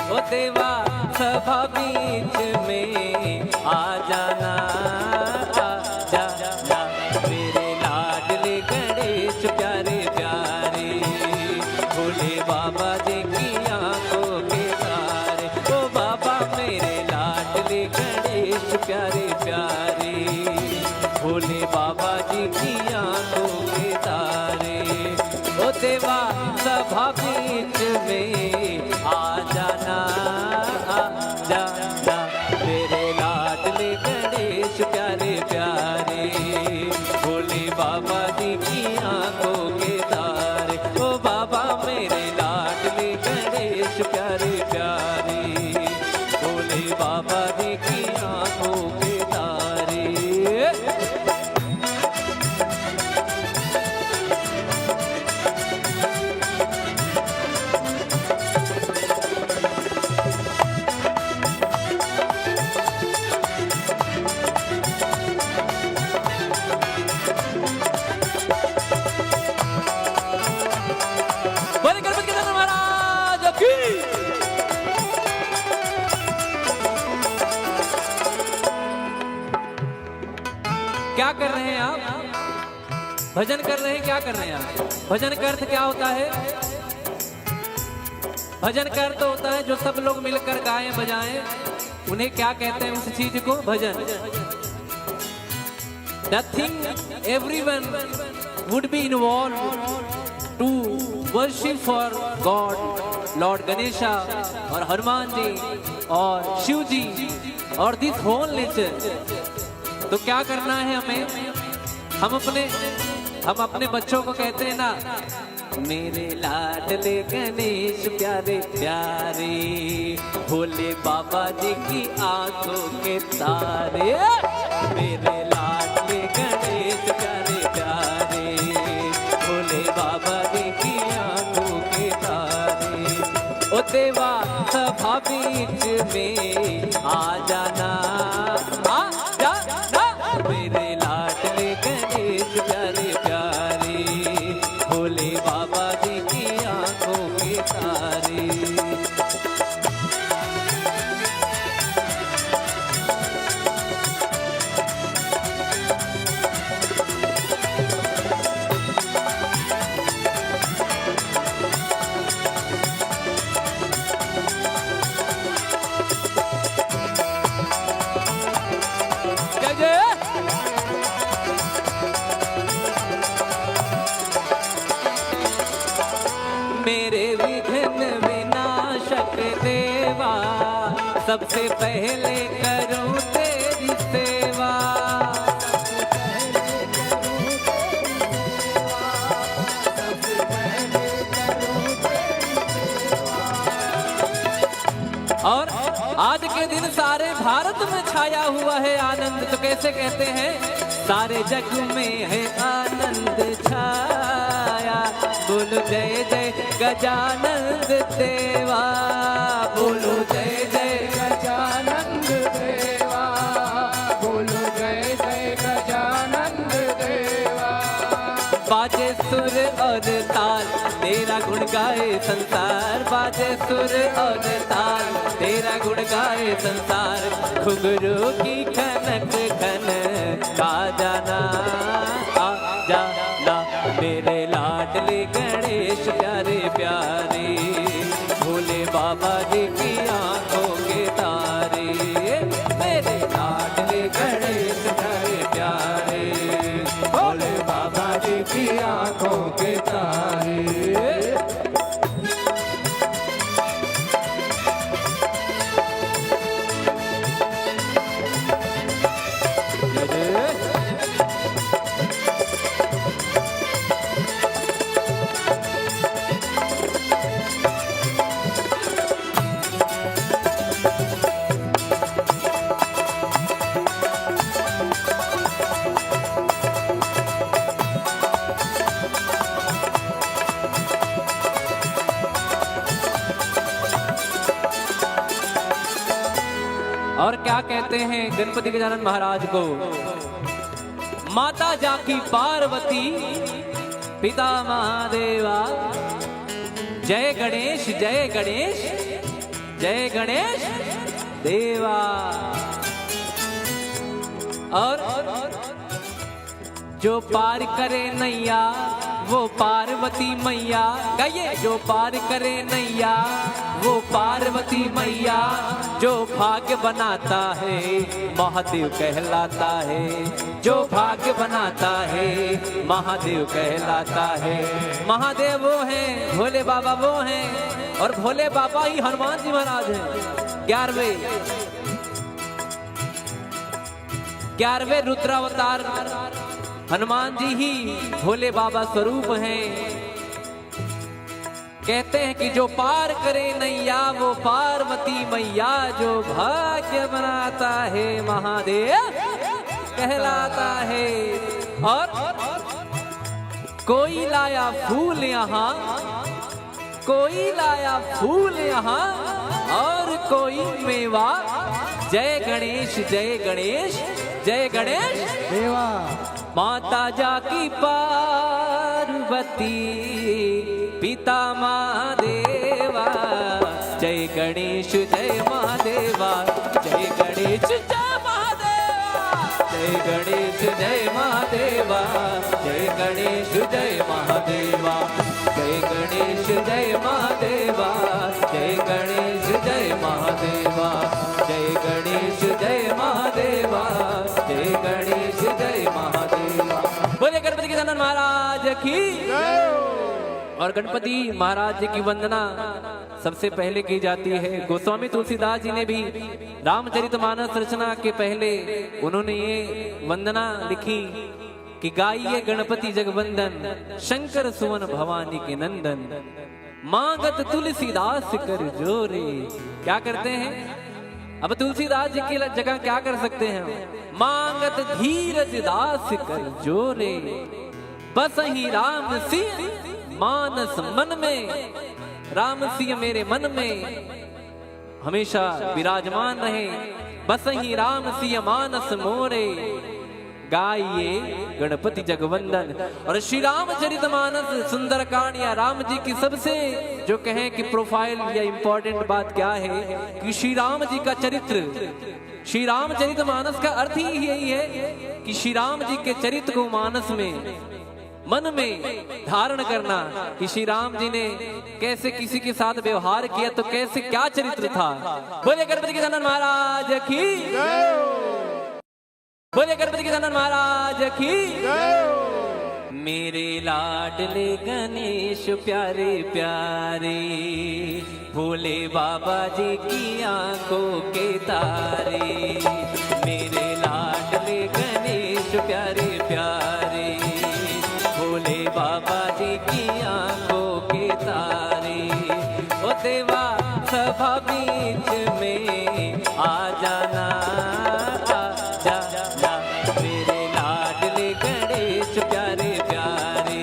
ओ देवा सभा बीच में आ जाना, बाबा जी की आंखों के तारे। ओ बाबा मेरे लाडले गणेश प्यारे प्यारे, भोले बाबा जी की आंखों के तारे। ओ देवा सभा बीच में आ जाना, आ जाना। मेरे लाडले गणेश प्यारे प्यारे, भोले बाबा जी की आंखों के तारे। ओ बाबा मेरे लाडले गणेश प्यारे प्यारे, भोले बाबा जी की आंखों के तारे। क्या कर रहे हैं आप? भजन कर रहे हैं। क्या कर रहे हैं आप? भजन का अर्थ क्या होता है? भजन का अर्थ होता है जो सब लोग मिलकर गाएं बजाएं, उन्हें क्या कहते हैं? उस चीज को भजन। The thing everyone would be involved to worship for God, Lord Ganesha और हनुमान जी और शिव जी और this whole nature। तो क्या करना है हमें? हम अपने बच्चों को कहते हैं ना, मेरे लाडले गणेश प्यारे प्यारे, भोले बाबा जी की आंखों के तारे। मेरे लाडले गणेश प्यारे प्यारे, भोले बाबा जी की आंखों के तारे। ओ देवा सभा बीच में आ जाना, आ जाना। मेरे लाडले गणेश प्यारे प्यारे, भोले बाबा जी की आंखों के तारे। मेरे विघ्न विनाशक देवा, सबसे पहले करूं तेरी सेवा। और आज के दिन सारे भारत में छाया हुआ है आनंद, तो कैसे कहते हैं? सारे जग में है आनंद छाया, बोलो जय जय गजानंद देवा, बोलो जय जय गजानंद देवा, बोलो जय जय गजानंद देवा। बाजे तेरा गुण गाए संसार, बाजे सुर और ताल, तेरा गुण गाए संसार, घुंघरू की खनक खन का जाना, आ जाना मेरे लाडले गणेश प्यारे प्यारे, भोले बाबा जी की आंखों के तारे, मेरे लाडले गणेश प्यारे प्यारे, भोले बाबा जी की आंखों के तारे। और क्या कहते हैं गणपति गजानन महाराज को, माता जाकी पार्वती पिता महादेवा, जय गणेश जय गणेश जय गणेश देवा। और जो पार करे नैया वो पार्वती मैया, गाइए, जो पार करे नैया वो पार्वती मैया, जो भाग्य बनाता है महादेव कहलाता है, जो भाग्य बनाता है महादेव कहलाता है। महादेव वो हैं, भोले बाबा वो हैं, और भोले बाबा ही हनुमान जी महाराज हैं। 11वें रुद्रावतार हनुमान जी ही भोले बाबा स्वरूप हैं। कहते हैं कि जो पार करे नैया वो पार्वती मैया, जो भाग्य बनाता है महादेव कहलाता है। और कोई लाया फूल यहाँ, कोई लाया फूल यहाँ, और कोई मेवा, जय गणेश जय गणेश जय गणेश देवा। माता जाकी पार्वती पिता महादेवा, जय गणेश जय महादेवा, जय गणेश जय महादेवा, जय गणेश जय महादेवा, जय गणेश जय महादेवा, जय गणेश जय महादेवा, जय गणेश जय महादेवा, जय गणेश जय महादेवा, जय गणेश जय महादेवा। बोले गणपति गजानन महाराज की। और गणपति महाराज जी की वंदना सबसे पहले की जाती है। गोस्वामी तुलसीदास जी ने भी रामचरितमानस रचना के पहले उन्होंने ये वंदना लिखी कि गाइए गणपति जगवंदन, शंकर सुवन भवानी के नंदन, मांगत तुलसीदास कर जोरे। क्या करते हैं अब तुलसीदास जी की जगह क्या कर सकते हैं? मांगत धीरज दास कर जोरे, बस ही राम सिंह मानस मन में, राम सिंह मेरे मन में हमेशा विराजमान रहे, बस ही राम सिंह मानस मोरे। गाइए गणपति जगवंदन। और श्री रामचरितमानस सुंदरकांड या राम जी की सबसे जो कहें कि प्रोफाइल या इंपॉर्टेंट बात क्या है कि श्री राम जी का चरित्र, श्री रामचरितमानस का अर्थ ही यही है कि श्री राम जी के चरित्र को मानस में, मन में धारण करना कि श्री राम जी ने कैसे किसी के साथ व्यवहार किया, तो कैसे क्या चरित्र था। बोले गणपति गजानन महाराज की, बोले गणपति गजानन महाराज की। मेरे लाडले गणेश प्यारे प्यारे, भोले बाबा जी की आंखों के तारे, मेरे लाडले गणेश प्यारे प्यारे, भोले बाबा जी की आंखों के तारे। ओ देवा सभा बीच में आ जाना, आ जाना मेरे लाडले गणेश प्यारे प्यारे,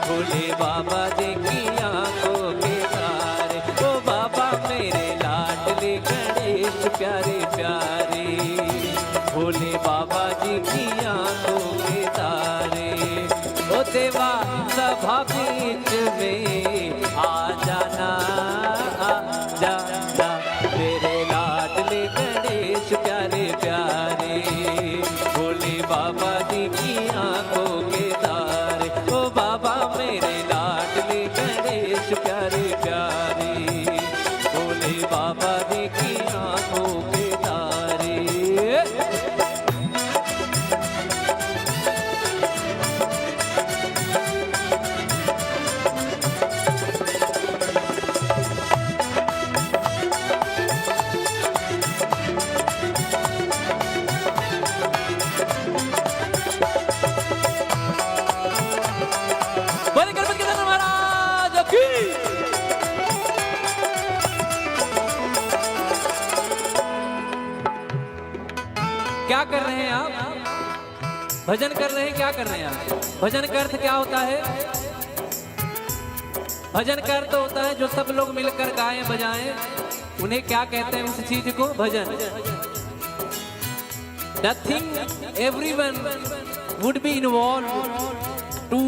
भोले बाबा जी की आंखों के तारे। ओ बाबा मेरे लाडले गणेश प्यारे प्यारे, भोले बाबा जी की आंखों के तारे। ओ देवा सभा बीच में क्या कर रहे हैं आप? भजन कर रहे हैं, क्या कर रहे हैं आप? भजन का अर्थ क्या होता है? भजन का अर्थ होता है जो सब लोग मिलकर गाएं बजाएं, उन्हें क्या कहते हैं उस चीज को? भजन। The thing everyone would be involved to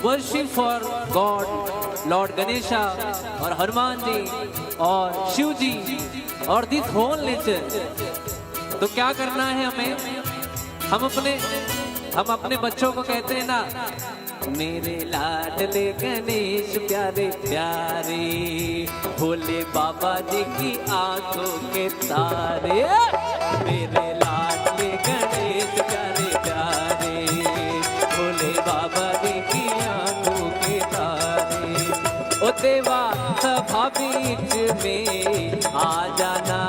worship for God, Lord Ganesha और हनुमान जी और शिव जी और this whole nature। तो क्या करना है हमें? हम अपने बच्चों को कहते हैं ना, मेरे लाडले गणेश प्यारे प्यारे, भोले बाबा जी की आंखों के तारे। मेरे लाडले गणेश प्यारे प्यारे, भोले बाबा जी की आंखों के तारे। ओ देवा सभा बीच में आ जाना,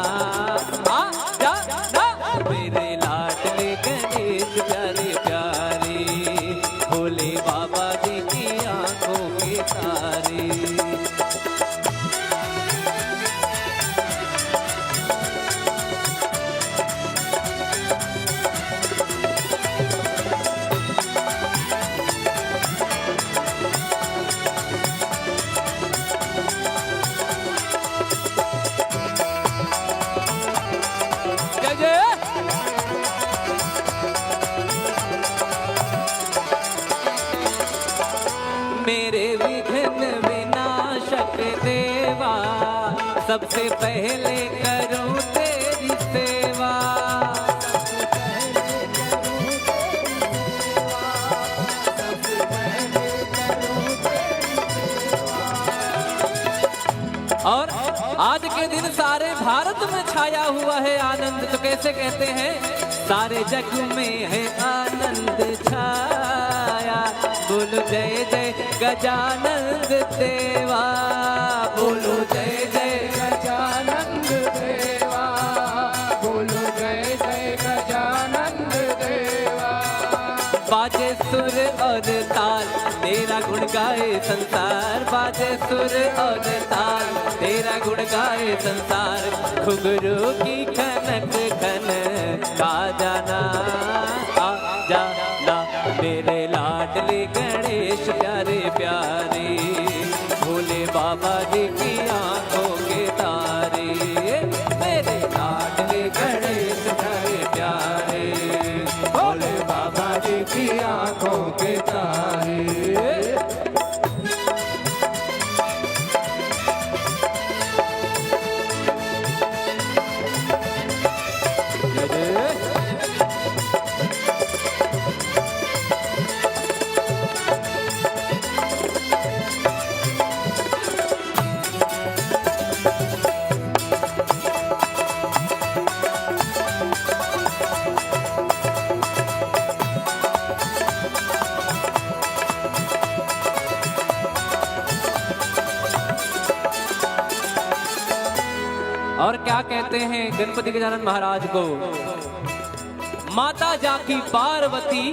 आ जाना। मेरे लाडले गणेश प्यारे प्यारे, भोले बाबा जी की आंखों के तारे। मेरे विघ्न विनाशक देवा, सबसे पहले करूं तेरी सेवा। और आज के दिन सारे भारत में छाया हुआ है आनंद, तो कैसे कहते हैं? सारे जग में है आनंद छाया, बोलो जय जय गजानंद देवा, बोलो जय जय गजानंद देवा, बोलो जय जय गजानंद देवा। बाजे सुर और ताल तेरा गुण गाए संसार, बाजे सुर और ताल तेरा गुण गाए संसार। घुंघरू की खनक खन का जाना, आ जाना। मेरे लाडले गणेश प्यारे प्यारे, भोले बाबा जी की आंखों के तारे। मेरे लाडले गणेश प्यारे प्यारे, भोले बाबा जी की आंखों के तारे। और क्या कहते हैं गणपति गजानन महाराज को? माता जाकी पार्वती,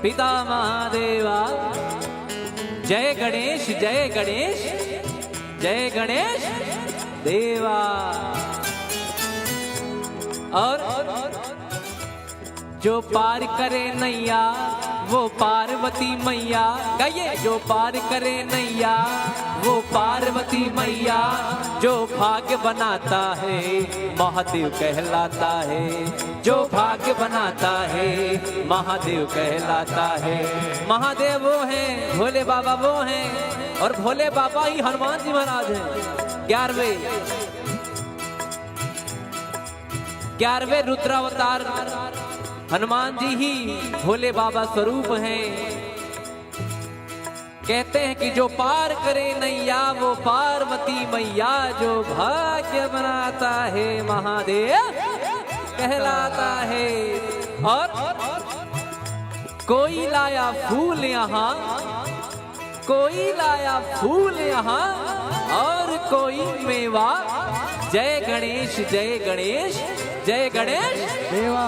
पिता महादेवा। जय गणेश जय गणेश जय गणेश देवा। और जो पार करे नैया वो पार्वती मैया। गाइए, जो पार करे नैया वो पार्वती मैया। जो भाग्य बनाता है महादेव कहलाता है, जो भाग्य बनाता है महादेव कहलाता है। महादेव वो हैं, भोले बाबा वो हैं, और भोले बाबा ही हनुमान जी महाराज हैं। 11वें रुद्रावतार हनुमान जी ही भोले बाबा स्वरूप हैं। कहते हैं कि जो पार करे नैया वो पार्वती मैया। जो भाग्य बनाता है महादेव कहलाता है। और कोई लाया फूल यहाँ, कोई लाया फूल यहाँ, और कोई मेवा। जय गणेश जय गणेश जय गणेश देवा।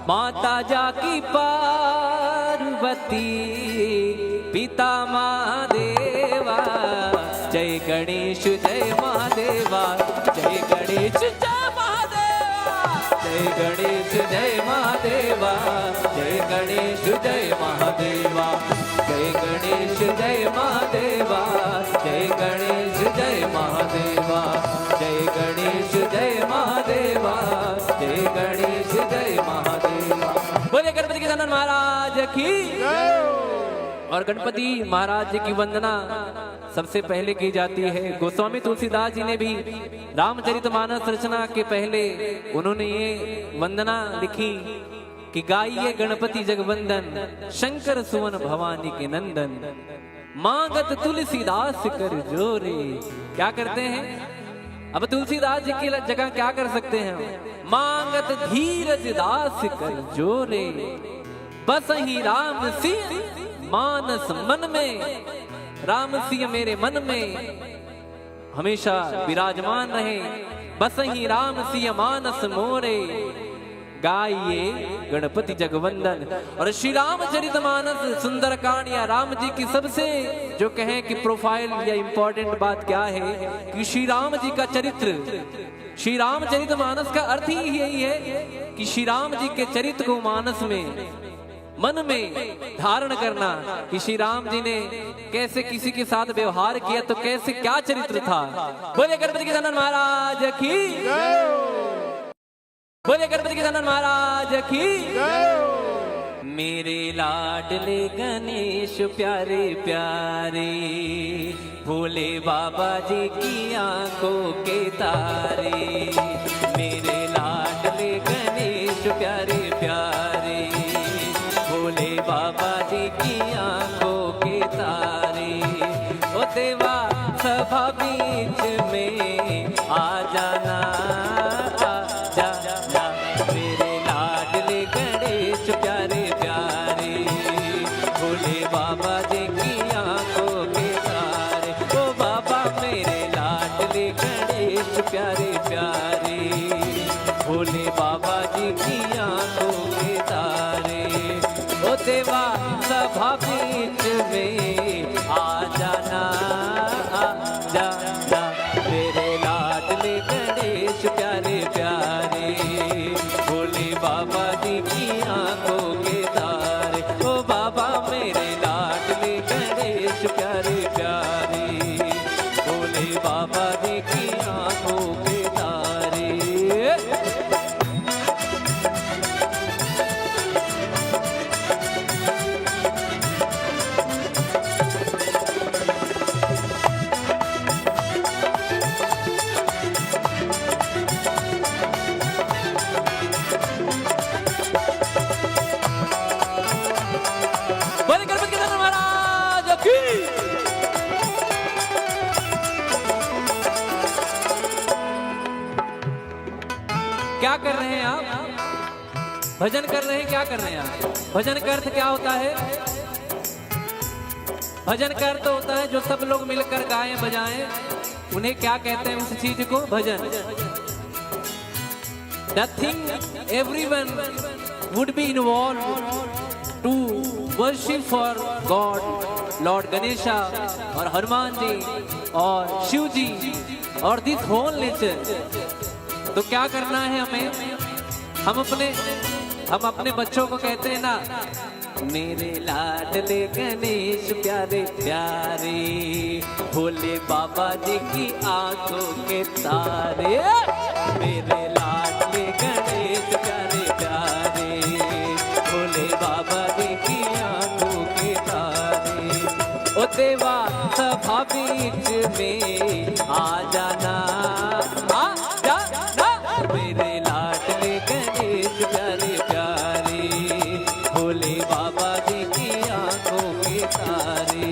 माता जाकी पार्वती, पिता महादेवा। जय गणेश जय महादेवा, जय गणेश जय महादेवा, जय गणेश गणेश जय महादेवा, जय गणेश जय महादेवा, जय गणेश जय महादेवा, जय गणेश जय महादेवा, जय गणेश जय महादेवा, जय गणेश जय महादेवा। बोले गणपति गजानन महाराज की। और गणपति महाराज जी की वंदना सबसे पहले की जाती है। गोस्वामी तुलसीदास जी ने भी रामचरितमानस रचना के पहले उन्होंने ये वंदना लिखी कि गाइए गणपति जगवंदन, शंकर सुवन भवानी के नंदन, मांगत तुलसीदास कर जोरे। क्या करते हैं? अब तुलसीदास जी की जगह क्या कर सकते हैं? मांगत धीरज दास कर जोरे, बस ही राम सिंह मानस मन में, राम सिंह मेरे मन में हमेशा विराजमान रहे, बस ही राम सिंह मानस मोरे। गाइए गणपति जगवंदन। और श्री रामचरितमानस सुंदरकांड या राम जी की सबसे जो कहें कि प्रोफाइल या इंपॉर्टेंट बात क्या है कि श्री राम जी का चरित्र, श्री रामचरितमानस का अर्थ ही यही है कि श्री राम जी के चरित्र को मानस में, मन में धारण करना कि श्री राम जी ने कैसे किसी के साथ व्यवहार किया, तो कैसे क्या चरित्र था। बोले गणपति गजानन महाराज की, बोले गणपति गजानन महाराज की। मेरे लाडले गणेश प्यारे प्यारे, भोले बाबा जी की आंखों के तारे। मेरे लाडले गणेश प्यारे प्यारे, भोले बाबा जी की आंखों के तारे। ओ देवा सभा बीच में आ जाना, आ जाना मेरे लाडले गणेश प्यारे प्यारे, भोले बाबा जी की आंखों के तारे। ओ बाबा मेरे लाडले गणेश प्यारे प्यारे, भोले बाबा जी की आंखों के तारे। ओ देवा सभा बीच में आ जाना, आ जाना मेरे लाडले गणेश प्यारे प्यारे, भोले बाबा जी की आंखों के तारे। ओ बाबा मेरे लाडले गणेश प्यारे प्यारे, भोले बाबा जी की आंखों के तारे। क्या कर रहे हैं आप? भजन कर रहे हैं। क्या कर रहे हैं आप? भजन का अर्थ क्या होता है? भजन का अर्थ होता है जो सब लोग मिलकर गाएं बजाएं, उन्हें क्या कहते हैं? उस चीज को भजन। Nothing, everyone would be involved to worship for God, Lord Ganesha और हनुमान जी और शिव जी और this whole nature। तो क्या करना है हमें? हम अपने बच्चों को कहते हैं ना, मेरे लाडले गणेश प्यारे प्यारे, भोले बाबा जी की आंखों के तारे। मेरे लाडले गणेश प्यारे प्यारे, भोले बाबा जी की आंखों के तारे। ओ देवा सभा बीच में आ जाना, आ जाना मेरे लाडले गणेश प्यारे प्यारे, भोले बाबा जी की आंखों के तारे।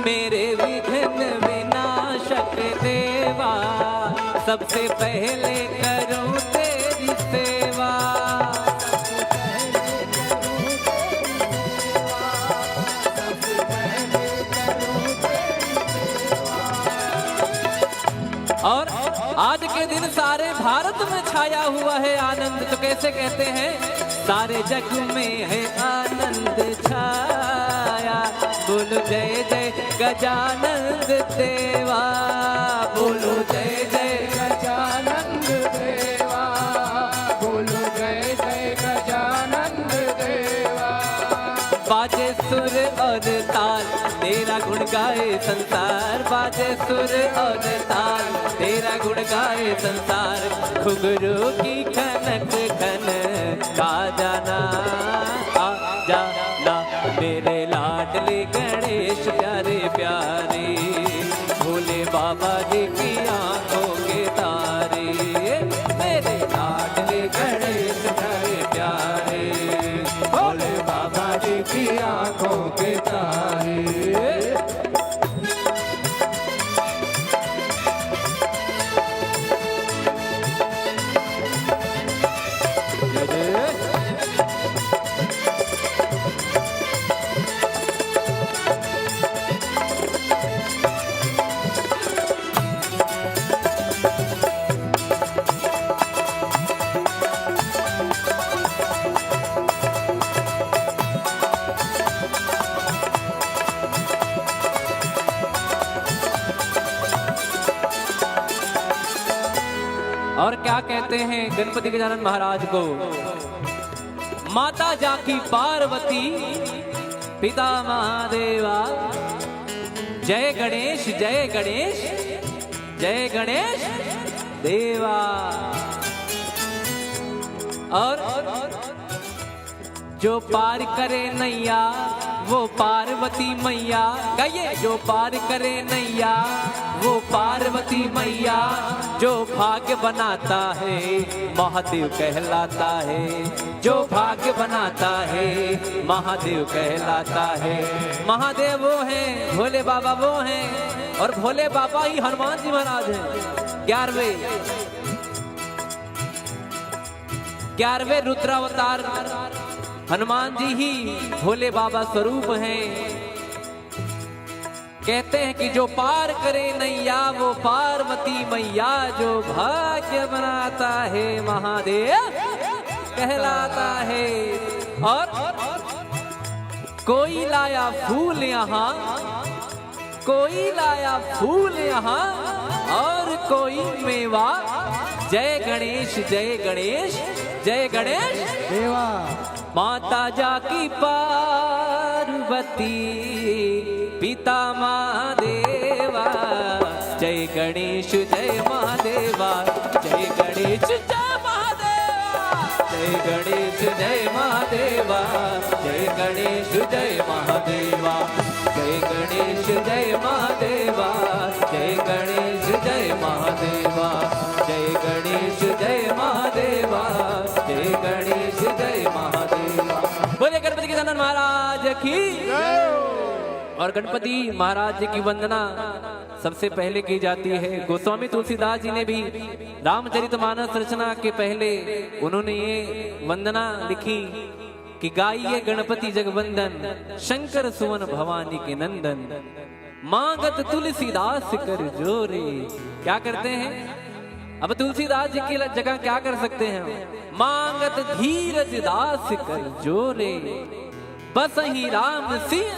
मेरे विघ्न विनाशक देवा, सबसे पहले करूं तेरी सेवा। के दिन सारे भारत में छाया हुआ है आनंद, तो कैसे कहते हैं? सारे जग में है आनंद छाया, बोलो जय जय गजानंद देवा, बोलो जय जय गजानंद देवा, बोलो जय जय गजानंद देवा। बाजे सुर और ताल तेरा गुण गाए संसार, बाजे सुर और ताल तेरा गुण गाए संसार, घुघरू की खनक खन का जाना आ जाना, मेरे लाडले गणेश प्यारे प्यारे, भोले बाबा जी की आंखों के तारे, मेरे लाडले गणेश प्यारे प्यारे, भोले बाबा जी की आंखों के तारे। और क्या कहते हैं गणपति गजानन महाराज को? माता जाकी पार्वती, पिता महादेवा, जय गणेश जय गणेश जय गणेश देवा। और जो पार करे नैया वो पार्वती मैया, गाइए, जो पार करे नैया वो पार्वती मैया, जो भाग्य बनाता है महादेव कहलाता है, जो भाग्य बनाता है महादेव कहलाता है। महादेव वो हैं, भोले बाबा वो हैं, और भोले बाबा ही हनुमान जी महाराज हैं। 11वें रुद्रावतार हनुमान जी ही भोले बाबा स्वरूप हैं। कहते हैं कि जो पार करे नैया वो पार्वती मैया, जो भाग्य बनाता है महादेव कहलाता है। और कोई लाया फूल यहाँ, कोई लाया फूल यहाँ, और कोई मेवा, जय गणेश जय गणेश जय गणेश देवा। माता जाकी पार्वती, पिता महादेवा, जय गणेश जय महादेवा, जय गणेश जय महादेवा, जय गणेश जय महादेवा, जय गणेश जय महादेवा, जय गणेश जय महादेवा, जय गणेश जय महादेवा, जय गणेश जय महादेवा, जय गणेश जय महादेवा। बोले गणपति गजानन महाराज की। और गणपति महाराज जी की वंदना सबसे पहले की जाती है। गोस्वामी तुलसीदास जी ने भी रामचरितमानस रचना के पहले उन्होंने ये वंदना लिखी कि गाइए गणपति जगवंदन, शंकर सुवन भवानी के नंदन, मांगत तुलसीदास कर जोरे। क्या करते हैं? अब तुलसीदास जी की जगह क्या कर सकते हैं? मांगत धीरज दास कर जोरे, बस ही राम सिंह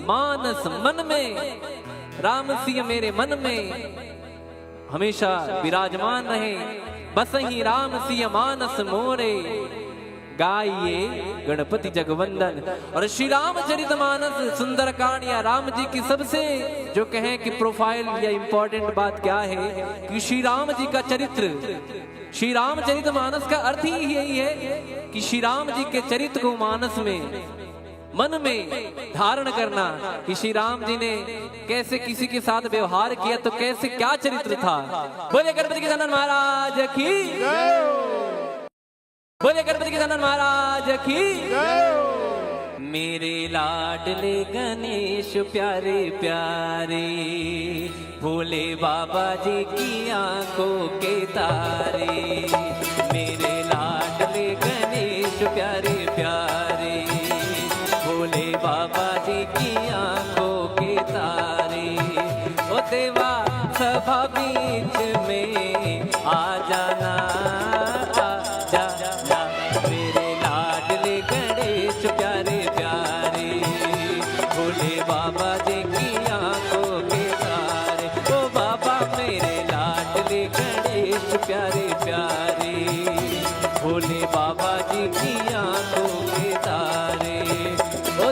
मानस मन में, राम सिंह मेरे मन में हमेशा विराजमान रहे, बस ही राम सिंह मानस मोरे। गाइए गणपति जगवंदन। और श्री रामचरितमानस सुंदरकांड या राम जी की सबसे जो कहें कि प्रोफाइल या इंपॉर्टेंट बात क्या है कि श्री राम जी का चरित्र, श्री रामचरितमानस का अर्थ ही यही है कि श्री राम जी के चरित्र को मानस में, मन में धारण करना कि श्री राम जी ने कैसे किसी के साथ व्यवहार किया, तो कैसे क्या चरित्र था। बोले गणपति गजानन महाराज की, बोले गणपति गजानन महाराज की। मेरे लाडले गणेश प्यारे प्यारे, भोले बाबा जी की आंखों के तारे, मेरे लाडले गणेश प्यारे प्यारे, भोले बाबा जी की आंखों के तारे। ओ देवा सभा बीच में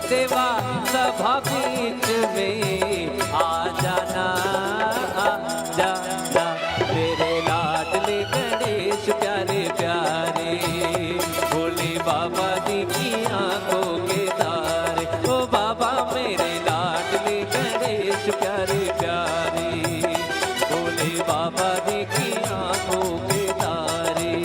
देवा सभा बीच में आ जाना, आ जाना मेरे लाडले गणेश प्यारे प्यारे, भोले बाबा जी की आंखों के तारे। ओ बाबा मेरे लाडले गणेश प्यारे प्यारे, भोले बाबा जी की आंखों के तारे।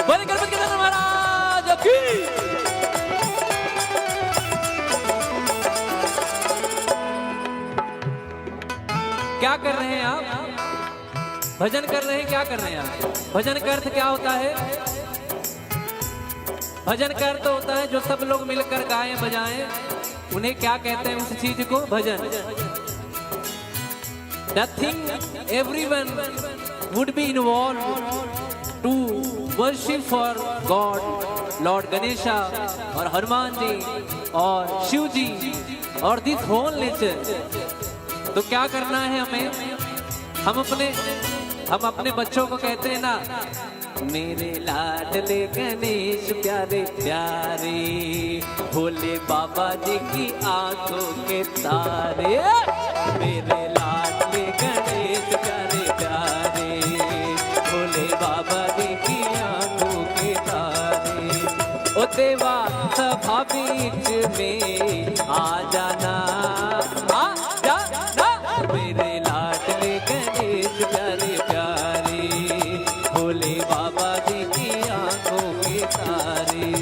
बोले गणपति गणेश महाराज की। क्या कर रहे हैं आप? भजन कर रहे हैं। क्या कर रहे हैं आप? भजन का अर्थ क्या होता है? भजन का अर्थ होता है जो सब लोग मिलकर गाएं बजाएं, उन्हें क्या कहते हैं? उस चीज को भजन। Nothing, everyone would be involved to worship for God, Lord Ganesha और हनुमान जी और शिव जी और this whole nature। तो क्या करना है हमें? हम अपने बच्चों को कहते हैं ना, मेरे लाडले गणेश प्यारे प्यारे, भोले बाबा जी की आंखों के तारे। मेरे लाडले गणेश प्यारे प्यारे, भोले बाबा जी की आंखों के तारे। ओ देवा सभा बीच में आ जाना, आ जाना मेरे लाडले गणेश प्यारे प्यारे, भोले बाबा जी की आंखों के तारे।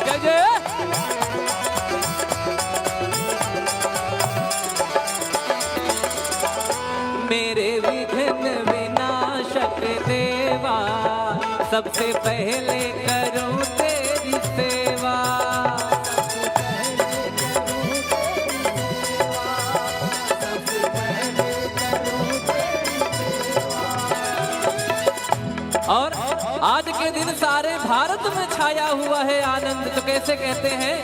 जय जय। मेरे विघ्न विनाशक देवा, सबसे पहले करूं तेरी सेवा। और आज के दिन सारे भारत में छाया हुआ है आनंद। तो कैसे कहते हैं?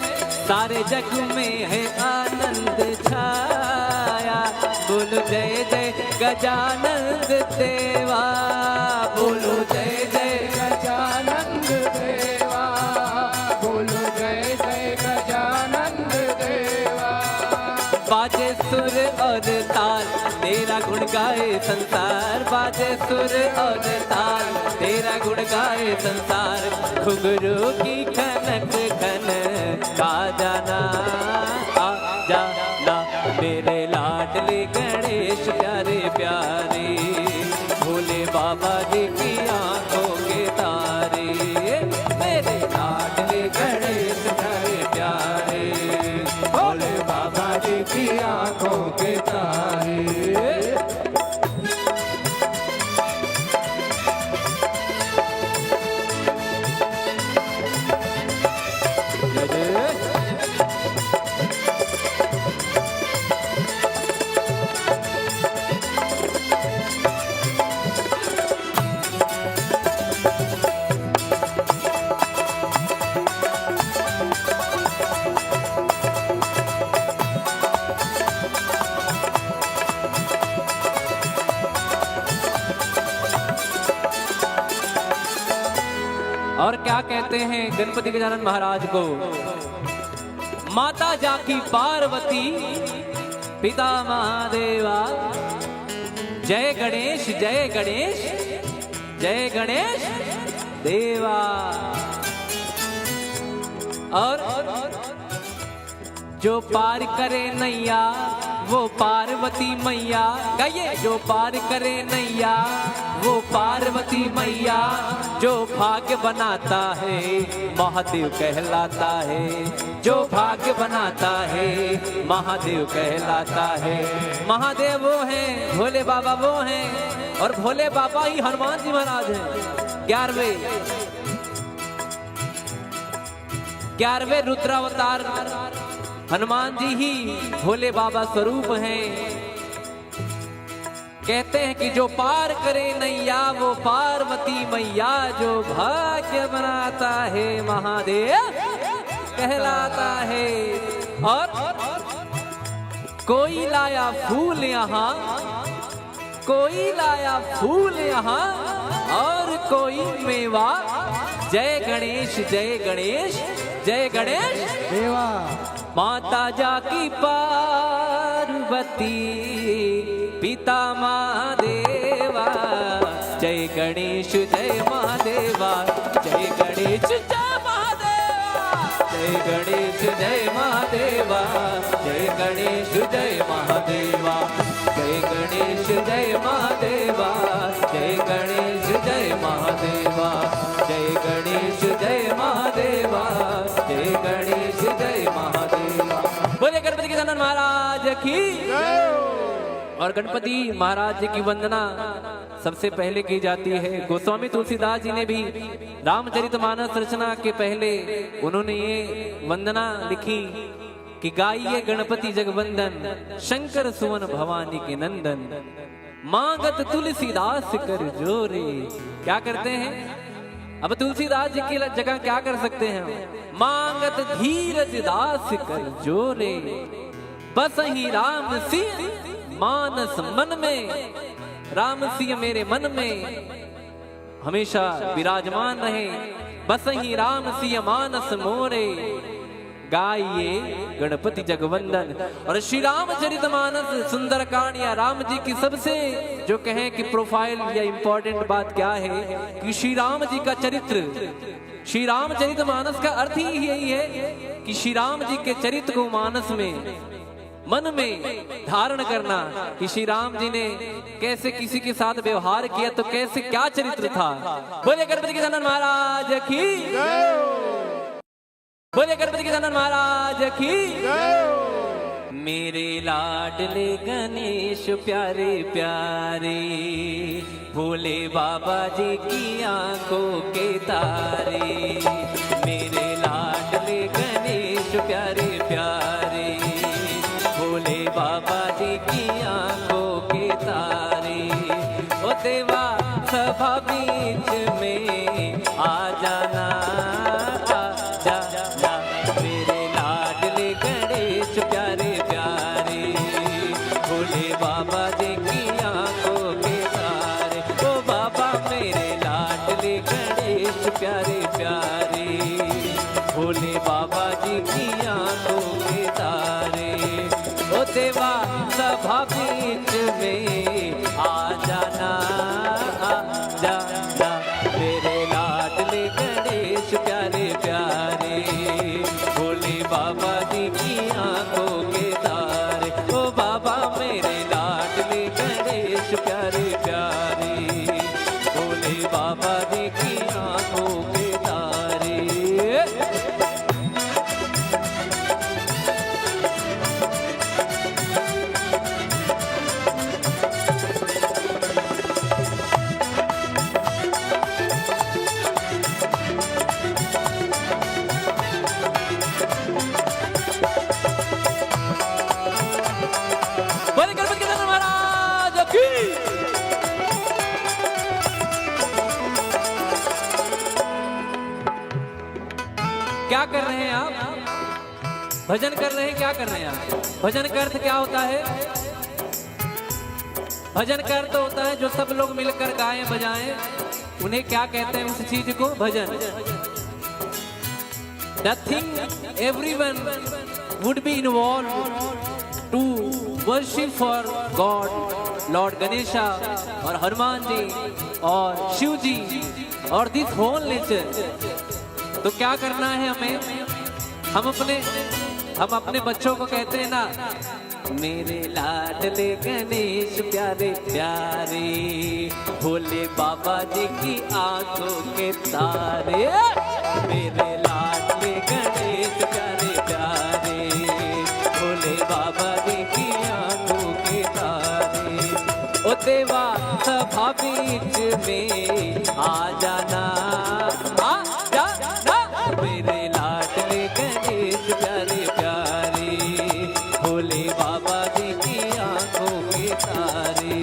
सारे जग में है आनंद छाया, बोलो जय जय गजानंद देवा, बोलो जय जय गजानंद देवा, बोलो जय जय गजानंद देवा। बाजे सुर और ताल तेरा गुण गाए संसार, बाजे सुर और ताल तेरा गुण गाए संसार। घुंघरू की खनक खन का जाना, आ जाना मेरे लाडले गणेश प्यारे प्यारे, भोले बाबा जी की आंखों के तारे। मेरे लाडले गणेश प्यारे प्यारे, भोले बाबा जी की आंखों के तारे। और क्या कहते हैं गणपति गजानन महाराज को? माता जाकी पार्वती, पिता महादेवा, जय गणेश जय गणेश जय गणेश देवा। और जो पार करे नैया वो पार्वती मैया, गाइए। जो पार करे नैया वो पार्वती मैया, जो भाग्य बनाता है महादेव कहलाता है। जो भाग्य बनाता है महादेव कहलाता है। महादेव वो हैं, भोले बाबा वो हैं, और भोले बाबा ही हनुमान जी महाराज हैं। 11वें रुद्रावतार हनुमान जी ही भोले बाबा स्वरूप हैं। कहते हैं कि जो पार करे नैया वो पार्वती मैया, जो भाग्य बनाता है महादेव कहलाता है। और कोई लाया फूल यहाँ, कोई लाया फूल यहाँ, और कोई मेवा। जय गणेश जय गणेश जय गणेश देवा। माता जाकी पार्वती पिता महादेवा। जय गणेश जय महादेवा, जय गणेश जय महादेवा, जय गणेश जय महादेवा, जय गणेश जय महादेवा, जय गणेश जय महादेवा, जय गणेश जय महादेवा, जय गणेश जय महादेवा, जय गणेश जय महादेवा। बोले गणपति गजानन महाराज की। और गणपति महाराज जी की वंदना सबसे पहले की जाती है। गोस्वामी तुलसीदास जी ने भी रामचरितमानस रचना के पहले उन्होंने ये वंदना लिखी कि गाइए गणपति जगवंदन, शंकर सुवन भवानी के नंदन, मांगत तुलसीदास कर जोरे। क्या करते हैं अब तुलसीदास जी की जगह क्या कर सकते हैं? मांगत धीरज दास कर जोरे, बस ही राम सिंह मानस मन में। राम सिंह मेरे मन में हमेशा विराजमान रहे, बस ही राम सिंह मानस मोरे। गाइए गणपति जगवंदन। और श्री रामचरितमानस सुंदरकांड या राम जी की सबसे जो कहें कि प्रोफाइल या इंपॉर्टेंट बात क्या है कि श्री राम जी का चरित्र, श्री रामचरितमानस का अर्थ ही यही है कि श्री राम जी के चरित्र को मानस में मन में धारण करना कि श्री राम जी ने कैसे किसी के साथ व्यवहार किया, तो कैसे क्या चरित्र था। बोले गणपति गजानन महाराज की, बोले गणपति गजानन महाराज की। मेरे लाडले गणेश प्यारे प्यारे, भोले बाबा जी की आंखों के तारे। मेरे लाडले गणेश प्यारे प्यारे, भोले बाबा जी की आंखों के तारे। ओ देवा सभा बीच में आ जाना, आ जाना। मेरे लाडले गणेश प्यारे प्यारे, भोले बाबा जी की आंखों के तारे। ओ बाबा मेरे लाडले गणेश प्यारे प्यारे, भोले बाबा जी की आंखों के तारे। ओ देवा सभा बीच में आ जाना, आ जाना। मेरे लाडले गणेश प्यारे प्यारे, भोले बाबा जी की आंखों के तारे। ओ बाबा मेरे लाडले गणेश प्यारे प्यारे, भोले बाबा जी की आंखों के तारे। क्या कर रहे हैं आप? भजन कर रहे हैं। क्या कर रहे हैं आप? भजन का अर्थ क्या होता है? भजन का अर्थ होता है जो सब लोग मिलकर गाएं बजाएं, उन्हें क्या कहते हैं? उस चीज को भजन। Nothing, everyone would be involved to worship for God, Lord Ganesha और हनुमान जी और शिव जी और this whole nature। तो क्या करना है हमें? हम अपने बच्चों को कहते हैं ना मेरे लाडले गणेश प्यारे प्यारे, भोले बाबा जी की आंखों के तारे। मेरे लाडले गणेश प्यारे प्यारे, भोले बाबा जी की आंखों के तारे। ओ देवा सभा बीच में आ जाना, आ जाना। मेरे लाडले गणेश प्यारे प्यारे, भोले बाबा जी की आंखों के तारे।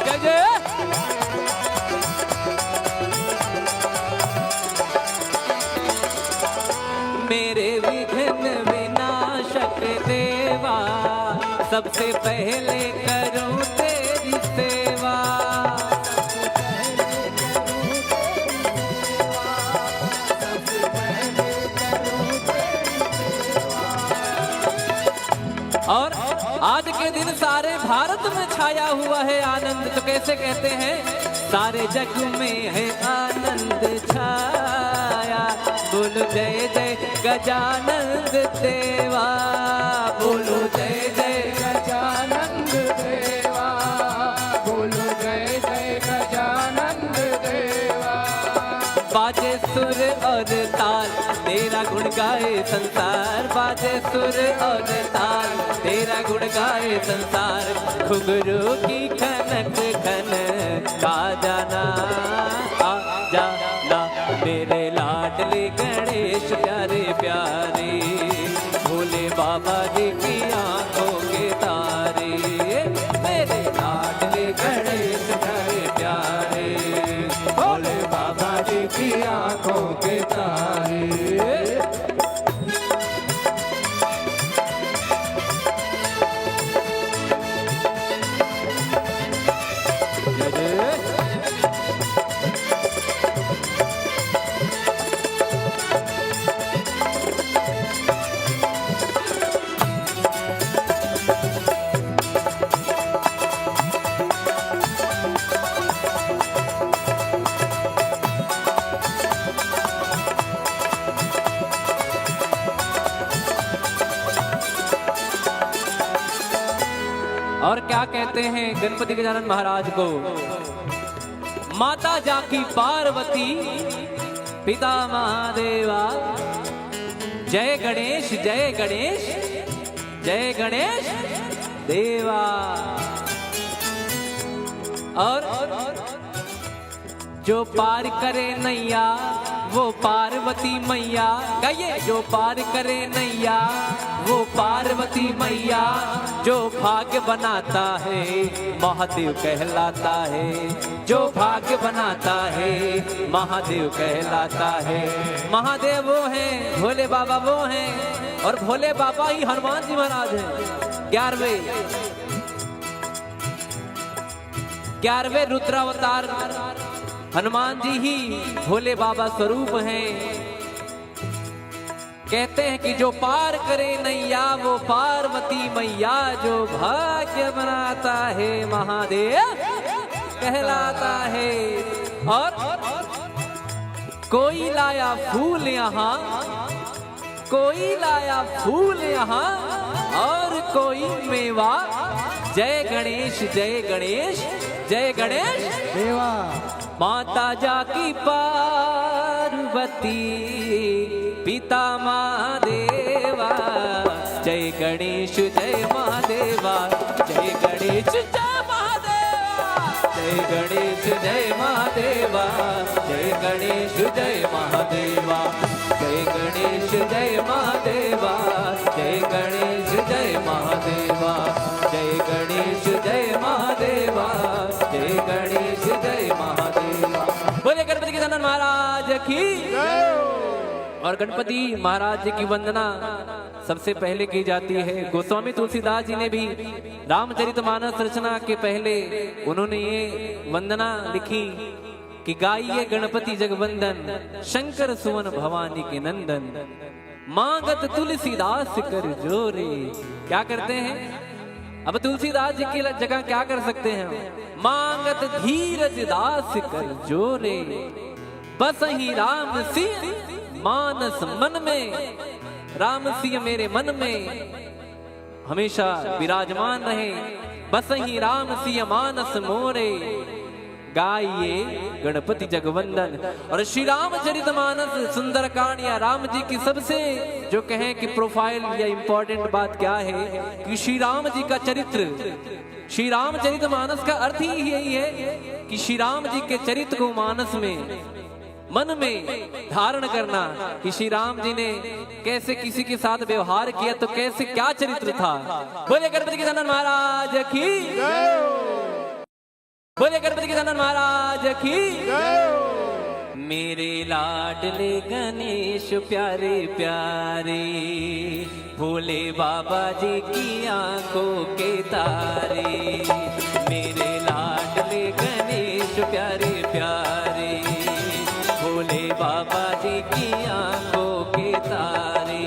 जय जय। मेरे विघ्न विनाशक देवा, सबसे पहले करूं तेरी सेवा। और आज के दिन सारे भारत में छाया हुआ है आनंद, तो कैसे कहते हैं? सारे जग में है आनंद छाया, बोलो जय जय गजानंद देवा, बोलो जय जय गजानंद देवा, बोलो जय जय गजानंद देवा। बाजे सुर और ताल तेरा गुण गाए संसार, बाजे सुर और ताल तेरा गुण गाए संसार। घुघरू की खनक खन का जाना, आ जाना। मेरे लाडले गणेश प्यारे प्यारे, भोले बाबा जी की आंखों के तारे। मेरे लाडले गणेश प्यारे प्यारे, भोले बाबा जी की आंखों के तारे। और क्या कहते हैं गणपति गजानन महाराज को? माता जाकी पार्वती, पिता महादेवा। जय गणेश जय गणेश जय गणेश देवा। और जो पार करे नैया वो पार्वती मैया। कहिए, जो पार करे नैया वो पार्वती मैया। जो भाग्य बनाता है महादेव कहलाता है, जो भाग्य बनाता है महादेव कहलाता है। महादेव वो हैं, भोले बाबा वो हैं, और भोले बाबा ही हनुमान जी महाराज हैं। 11वें रुद्रावतार हनुमान जी ही भोले बाबा स्वरूप हैं। कहते हैं कि जो पार करे नैया वो पार्वती मैया। जो भाग्य बनाता है महादेव कहलाता है। और कोई लाया फूल यहाँ, कोई लाया फूल यहाँ, और कोई मेवा। जय गणेश जय गणेश जय गणेश देवा। माता जाकी पार्वती, पिता महादेवा। जय गणेश जय महादेवा, जय गणेश जय महादेवा, जय गणेश जय महादेवा, जय गणेश जय महादेवा, जय गणेश जय महादेवा, जय गणेश जय महादेवा, जय गणेश जय महादेवा, जय गणेश जय महादेवा। बोले गणपति गजानन महाराज की। और गणपति महाराज जी की वंदना सबसे पहले की जाती है। गोस्वामी तुलसीदास जी ने भी रामचरितमानस रचना के पहले उन्होंने ये वंदना लिखी कि गाइए गणपति जगवंदन, शंकर सुवन भवानी के नंदन, मांगत तुलसीदास कर जोरे। क्या करते हैं? अब तुलसीदास जी की जगह क्या कर सकते हैं? मांगत धीरज दास कर जोरे, बस ही राम सिंह मानस मन में। राम सिंह मेरे मन में हमेशा विराजमान रहे, बस ही राम सिंह मानस मोरे। गाइए गणपति जगवंदन। और श्री रामचरितमानस सुंदरकांड या राम जी की सबसे जो कहें कि प्रोफाइल या इंपॉर्टेंट बात क्या है कि श्री राम जी का चरित्र, श्री रामचरितमानस का अर्थ ही यही है कि श्री राम जी के चरित्र को मानस में, मन में धारण करना कि श्री राम जी ने कैसे किसी के साथ व्यवहार किया, तो कैसे क्या चरित्र था। बोले गणपति के नंदन महाराज की, बोले गणपति के नंदन महाराज की। मेरे लाडले गणेश प्यारे प्यारे, भोले बाबा जी की आंखों के तारे। मेरे लाडले गणेश प्यारे प्यारे, भोले बाबा जी की आंखों के तारे।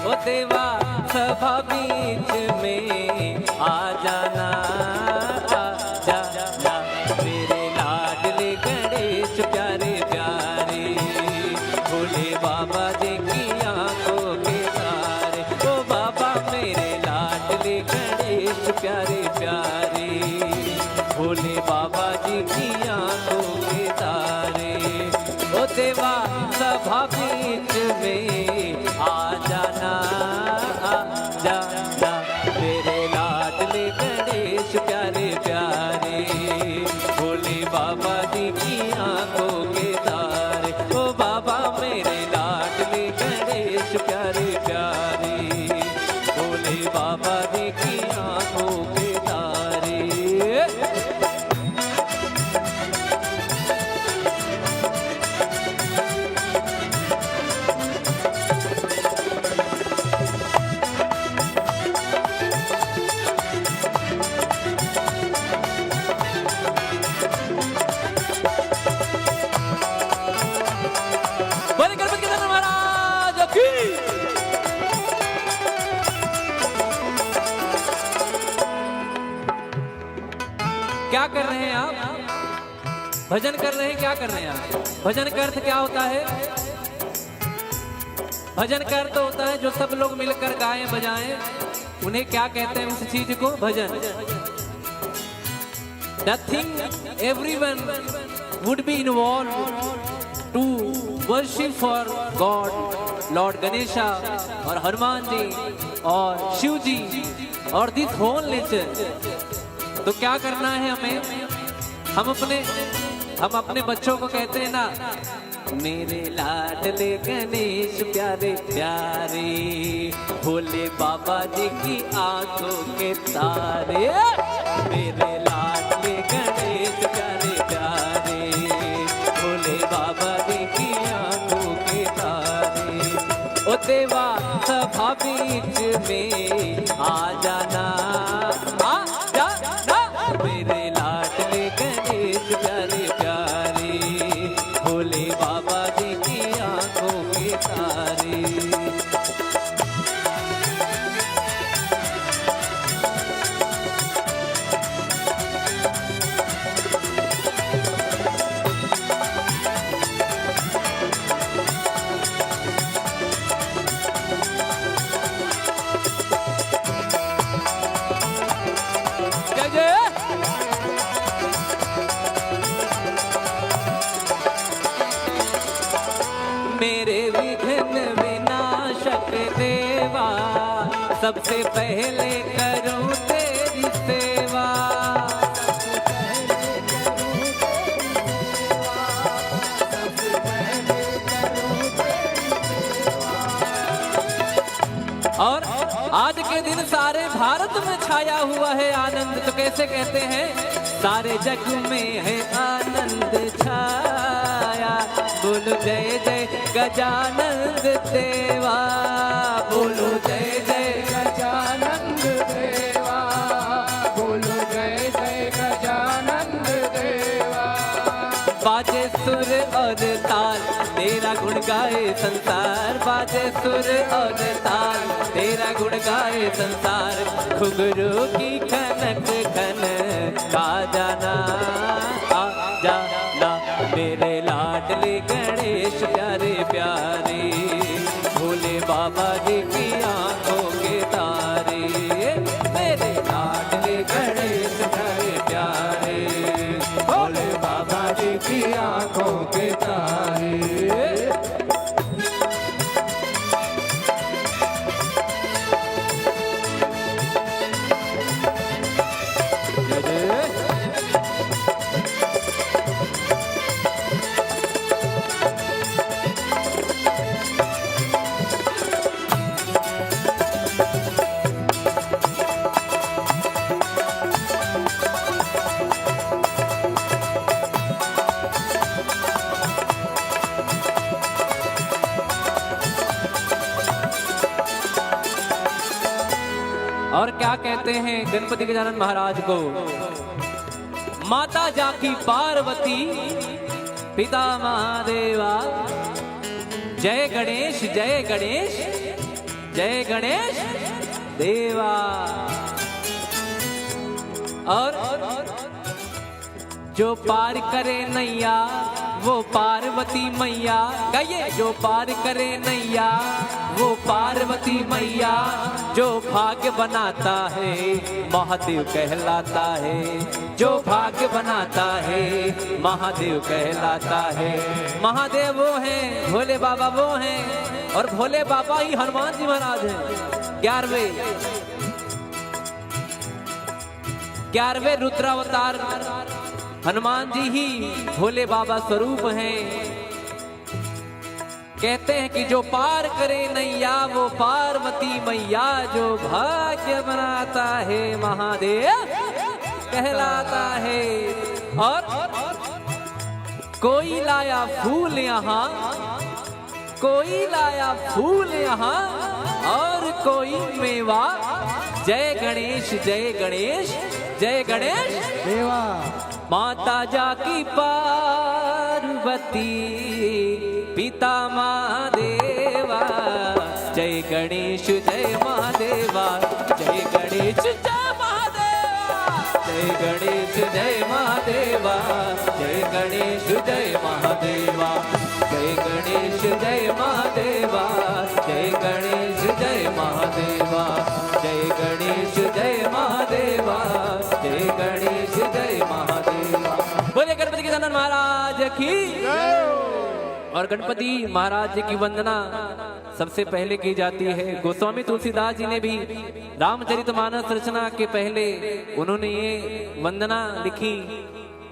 ओ देवा सभा बीच में आ जाना, आ जाना मेरे लाडले गणेश प्यारे प्यारे, भोले बाबा जी की आंखों के तारे। ओ बाबा मेरे लाडले गणेश प्यारे प्यारे, भोले बाबा जी की आंखों के तारे। ओ देवा सभा बीच में आ जाना, आ जाना मेरे लाडले गणेश प्यारे प्यारे, भोले बाबा जी की आंखों के तारे। ओ बाबा मेरे लाडले गणेश प्यारे प्यारे, भोले बाबा जी की आंखों के तारे। क्या कर रहे हैं आप? भजन कर रहे हैं। क्या कर रहे हैं आप? भजन का अर्थ क्या होता है? भजन का अर्थ होता है जो सब लोग मिलकर गाएं बजाएं, उन्हें क्या कहते हैं? उस चीज को भजन। Nothing, everyone would be involved to worship for God, Lord Ganesha और हनुमान जी और शिव जी और this whole nature। तो क्या करना है हमें? हम अपने बच्चों को कहते हैं ना, मेरे लाडले गणेश प्यारे प्यारे, भोले बाबा जी की आंखों के तारे। मेरे लाडले गणेश प्यारे प्यारे, भोले बाबा जी की आंखों के तारे। ओ देवा सभा बीच में आ जाना, आ जाना मेरे लाडले गणेश प्यारे प्यारे, भोले बाबा जी की आंखों के तारे। मेरे विघ्न विनाशक देवा, सबसे पहले करूं तेरी सेवा। और आज के दिन सारे भारत में छाया हुआ है आनंद, तो कैसे कहते हैं? सारे जग में है आनंद छाया, बोलो जय जय गजानंद देवा, बोलो जय जय गजानंद देवा, बोलो जय जय गजानंद देवा। बाजे गाए संसार, बाजे सुर और ताल, तेरा गुण गाए संसार। घुंघरू की खनक खन का जाना, आ जाना मेरे लाडले गणेश प्यारे प्यारे, भोले बाबा जी की आंखों के तारे, मेरे लाडले गणेश प्यारे प्यारे, भोले बाबा जी की आंखों के तारे। और क्या कहते हैं गणपति गजानन महाराज को, माता जाकी पार्वती पिता महादेवा, जय गणेश जय गणेश जय गणेश देवा। और जो पार करे नैया वो पार्वती मैया, गाइए, जो पार करे नैया वो पार्वती मैया, जो भाग्य बनाता है महादेव कहलाता है, जो भाग्य बनाता है महादेव कहलाता है। महादेव वो हैं, भोले बाबा वो हैं, और भोले बाबा ही हनुमान जी महाराज हैं। 11वें रुद्रावतार हनुमान जी ही भोले बाबा स्वरूप हैं। कहते हैं कि जो पार करे नैया वो पार्वती मैया, जो भाग्य बनाता है महादेव कहलाता है। और कोई लाया फूल यहाँ, कोई लाया फूल यहाँ, और कोई मेवा, जय गणेश जय गणेश जय गणेश देवा। माता जाकी पार्वती पिता महादेवा, जय गणेश जय महादेवा, जय गणेश जय महादेवा, जय गणेश जय महादेवा, जय गणेश जय महादेवा, जय गणेश जय महादेवा, जय गणेश जय महादेवा, जय गणेश जय महादेवा, जय गणेश जय महादेवा। बोले गणपति गजानन महाराज की। और गणपति महाराज जी की वंदना सबसे पहले की जाती है। गोस्वामी तुलसीदास जी ने भी रामचरितमानस रचना के पहले उन्होंने ये वंदना लिखी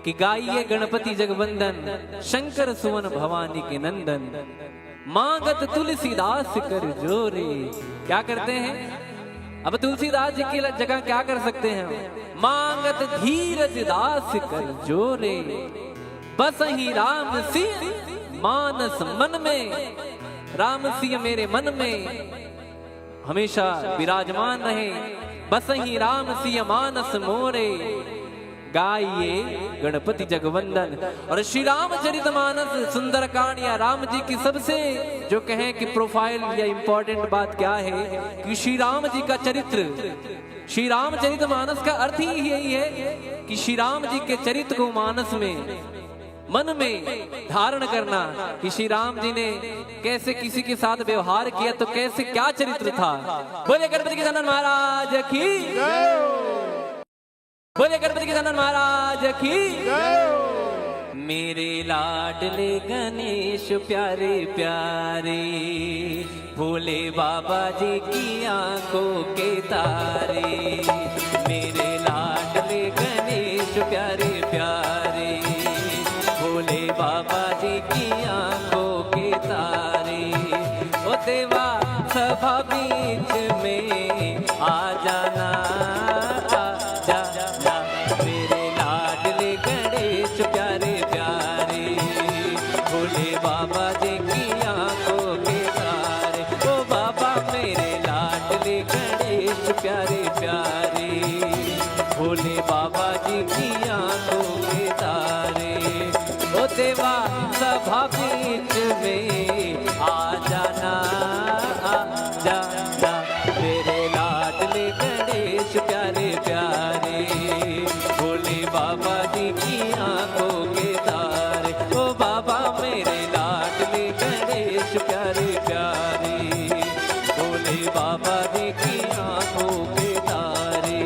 कि गाइए गणपति जगवंदन, शंकर सुवन भवानी के नंदन, मांगत तुलसीदास कर जोरे। क्या करते हैं? अब तुलसीदास जी की जगह क्या कर सकते हैं? मांगत धीरज दास कर जोरे, बस ही राम सिंह मानस मन में, राम सिंह मेरे मन में हमेशा विराजमान रहे, बस ही राम सिंह मानस मोरे। गाइए गणपति जगवंदन। और श्री रामचरितमानस सुंदरकांड या राम जी की सबसे जो कहें कि प्रोफाइल या इंपॉर्टेंट बात क्या है कि श्री राम जी का चरित्र, श्री रामचरितमानस का अर्थ ही यही है कि श्री राम जी के चरित्र को मानस में, मन में धारण करना कि श्री राम जी ने कैसे किसी के साथ व्यवहार किया, तो कैसे क्या चरित्र था। बोले गणपति गजानन महाराज की, बोले गणपति गजानन महाराज की। मेरे लाडले गणेश प्यारे प्यारे, भोले बाबा जी की आंखों के तारे, मेरे लाडले गणेश प्यारे प्यारे, भोले बाबा जी की आंखों के तारे। ओ देवा सभा बीच में आ जाना, आ जाना मेरे लाडले गणेश प्यारे प्यारे, भोले बाबा जी की आंखों के तारे। ओ बाबा मेरे लाडले गणेश प्यारे प्यारे, भोले बाबा जी की आंखों के तारे। ओ देवा सभा बीच में आ जा जा मेरे लाडले गणेश प्यारे प्यारे, भोले बाबा जी की आंखों के तारे। ओ बाबा मेरे लाडले गणेश प्यारे प्यारे, भोले बाबा जी की आंखों के तारे।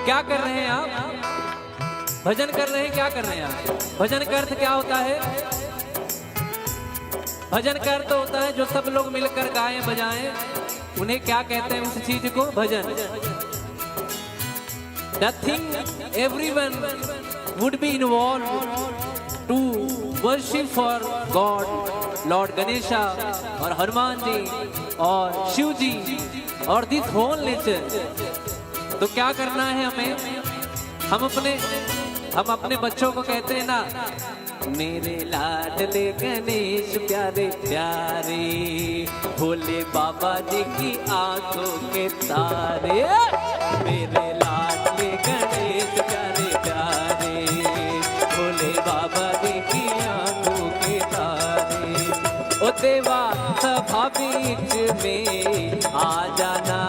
क्या कर रहे हैं आप? भजन कर रहे हैं। क्या कर रहे हैं आप? भजन का अर्थ क्या होता है? भजन का अर्थ होता है जो सब लोग मिलकर गाएं बजाएं, उन्हें क्या कहते हैं? उस चीज को भजन। The thing everyone would be involved to worship for God, Lord Ganesha और हनुमान जी और शिव जी और this whole nature। तो क्या करना है हमें? हम अपने बच्चों को कहते हैं ना, मेरे लाडले गणेश प्यारे प्यारे, भोले बाबा जी की आंखों के तारे। मेरे लाडले गणेश प्यारे प्यारे, भोले बाबा जी की आंखों के तारे। ओ देवा सभा बीच में आ जाना,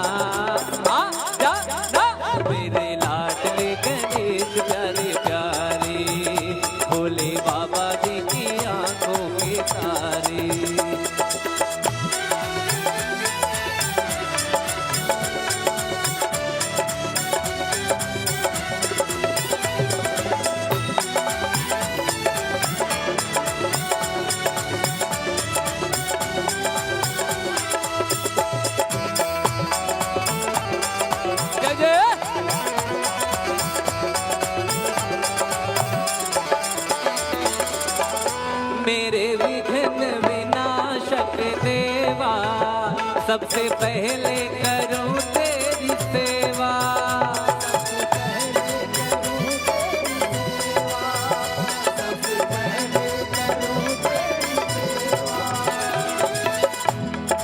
आ जाना मेरे लाडले गणेश प्यारे प्यारे, भोले बाबा जी की आंखों के तारे। मेरे विघ्न विनाशक देवा, सबसे पहले करूं तेरी सेवा।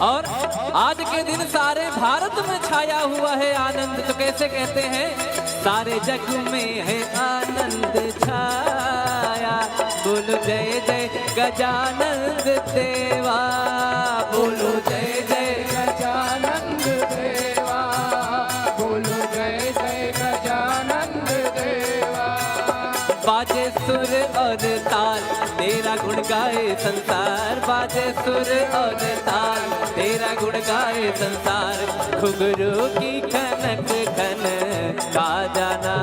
और आज के दिन सारे भारत में छाया हुआ है आनंद। तो कैसे कहते हैं? सारे जग में है आनंद छाया, बोलो जय जय गजानंद देवा, बोलो जय जय गजानंद देवा, बोलो जय जय गजानंद देवा। बाजे सुर और ताल तेरा गुण गाए संसार, बाजे सुर और ताल तेरा गुण गाए संसार। घुंघरू की खनक खन का जाना,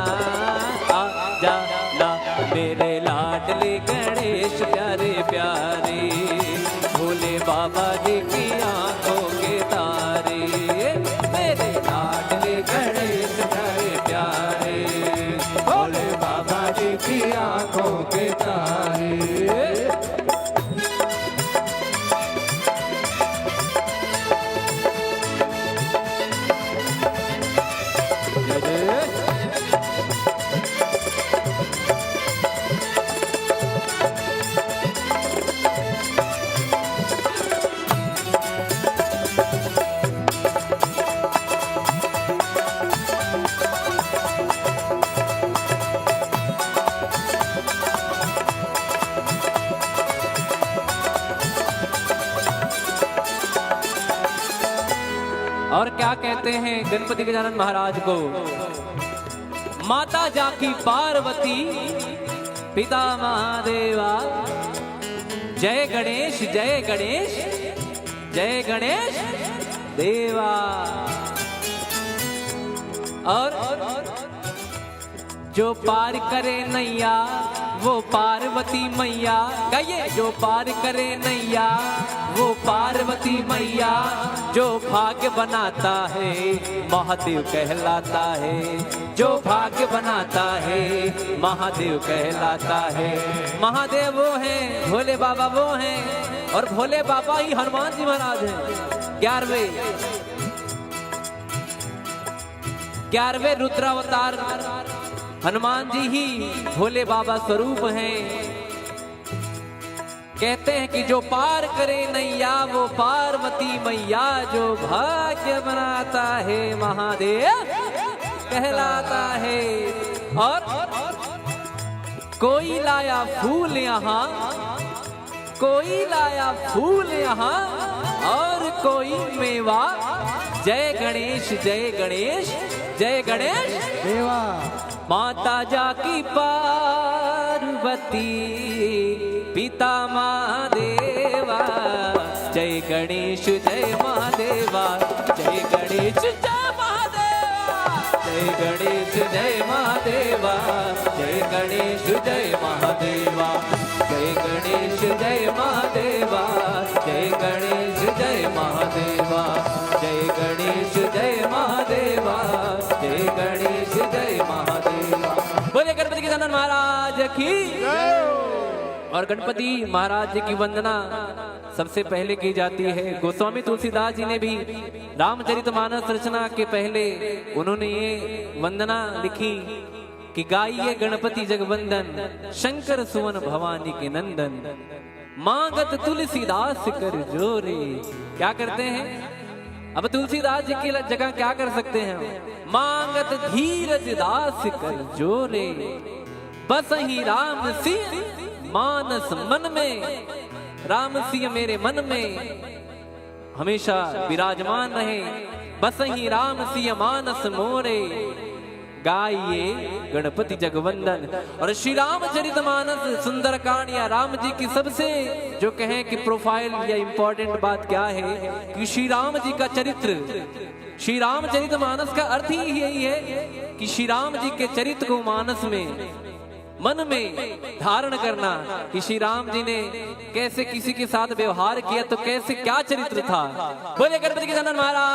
आ जाना मेरे लाडले गणेश प्यारे प्यारे, भोले बाबा जी की आंखों के तारे। मेरे लाडले गणेश प्यारे प्यारे, भोले बाबा जी की आंखों के तारे। और क्या कहते हैं गणपति गजानन महाराज को? माता जाकी पार्वती, पिता महादेवा, जय गणेश जय गणेश जय गणेश देवा। और जो पार करे नैया वो पार्वती मैया, गाइए। जो पार करे नैया वो पार्वती मैया, जो भाग्य बनाता है महादेव कहलाता है, जो भाग्य बनाता है महादेव कहलाता है। महादेव वो हैं, भोले बाबा वो हैं, और भोले बाबा ही हनुमान जी महाराज हैं। 11वें रुद्रावतार हनुमान जी ही भोले बाबा स्वरूप हैं। कहते हैं कि जो पार करे नैया वो पार्वती मैया, जो भाग्य बनाता है महादेव कहलाता है। और कोई लाया फूल यहाँ, कोई लाया फूल यहाँ, और कोई मेवा। जय गणेश जय गणेश जय गणेश देवा। माता जाकी पार्वती पिता महादेवा। जय गणेश जय महादेवा, जय गणेश जय महादेवा, जय गणेश जय महादेवा, जय गणेश जय महादेवा, जय गणेश जय महादेवा, जय गणेश जय महादेवा, जय गणेश जय महादेवा, जय गणेश जय महादेवा। बोले गणपति के गजानन महाराज की। और गणपति महाराज जी की वंदना सबसे पहले की जाती है। गोस्वामी तुलसीदास जी ने भी रामचरितमानस रचना के पहले उन्होंने ये वंदना लिखी कि गाइए गणपति जगवंदन, शंकर सुवन भवानी के नंदन, मांगत तुलसीदास कर जोरे। क्या करते हैं? अब तुलसीदास जी की जगह क्या कर सकते हैं? मांगत धीरज दास कर जोरे, बस ही राम सिंह मानस मन में। राम सिंह मेरे मन में हमेशा विराजमान रहे, बस ही राम सिंह मानस मोरे। गाइए गणपति जगवंदन। और श्री रामचरितमानस सुंदरकांड या राम जी की सबसे जो कहें कि प्रोफाइल या इंपॉर्टेंट बात क्या है कि श्री राम जी का चरित्र, श्री रामचरितमानस का अर्थ ही यही है कि श्री राम जी के चरित्र को मानस में, मन में धारण करना कि श्री राम जी ने कैसे किसी के साथ व्यवहार किया, तो कैसे क्या चरित्र था। बोले गणपति के गजानन महाराज।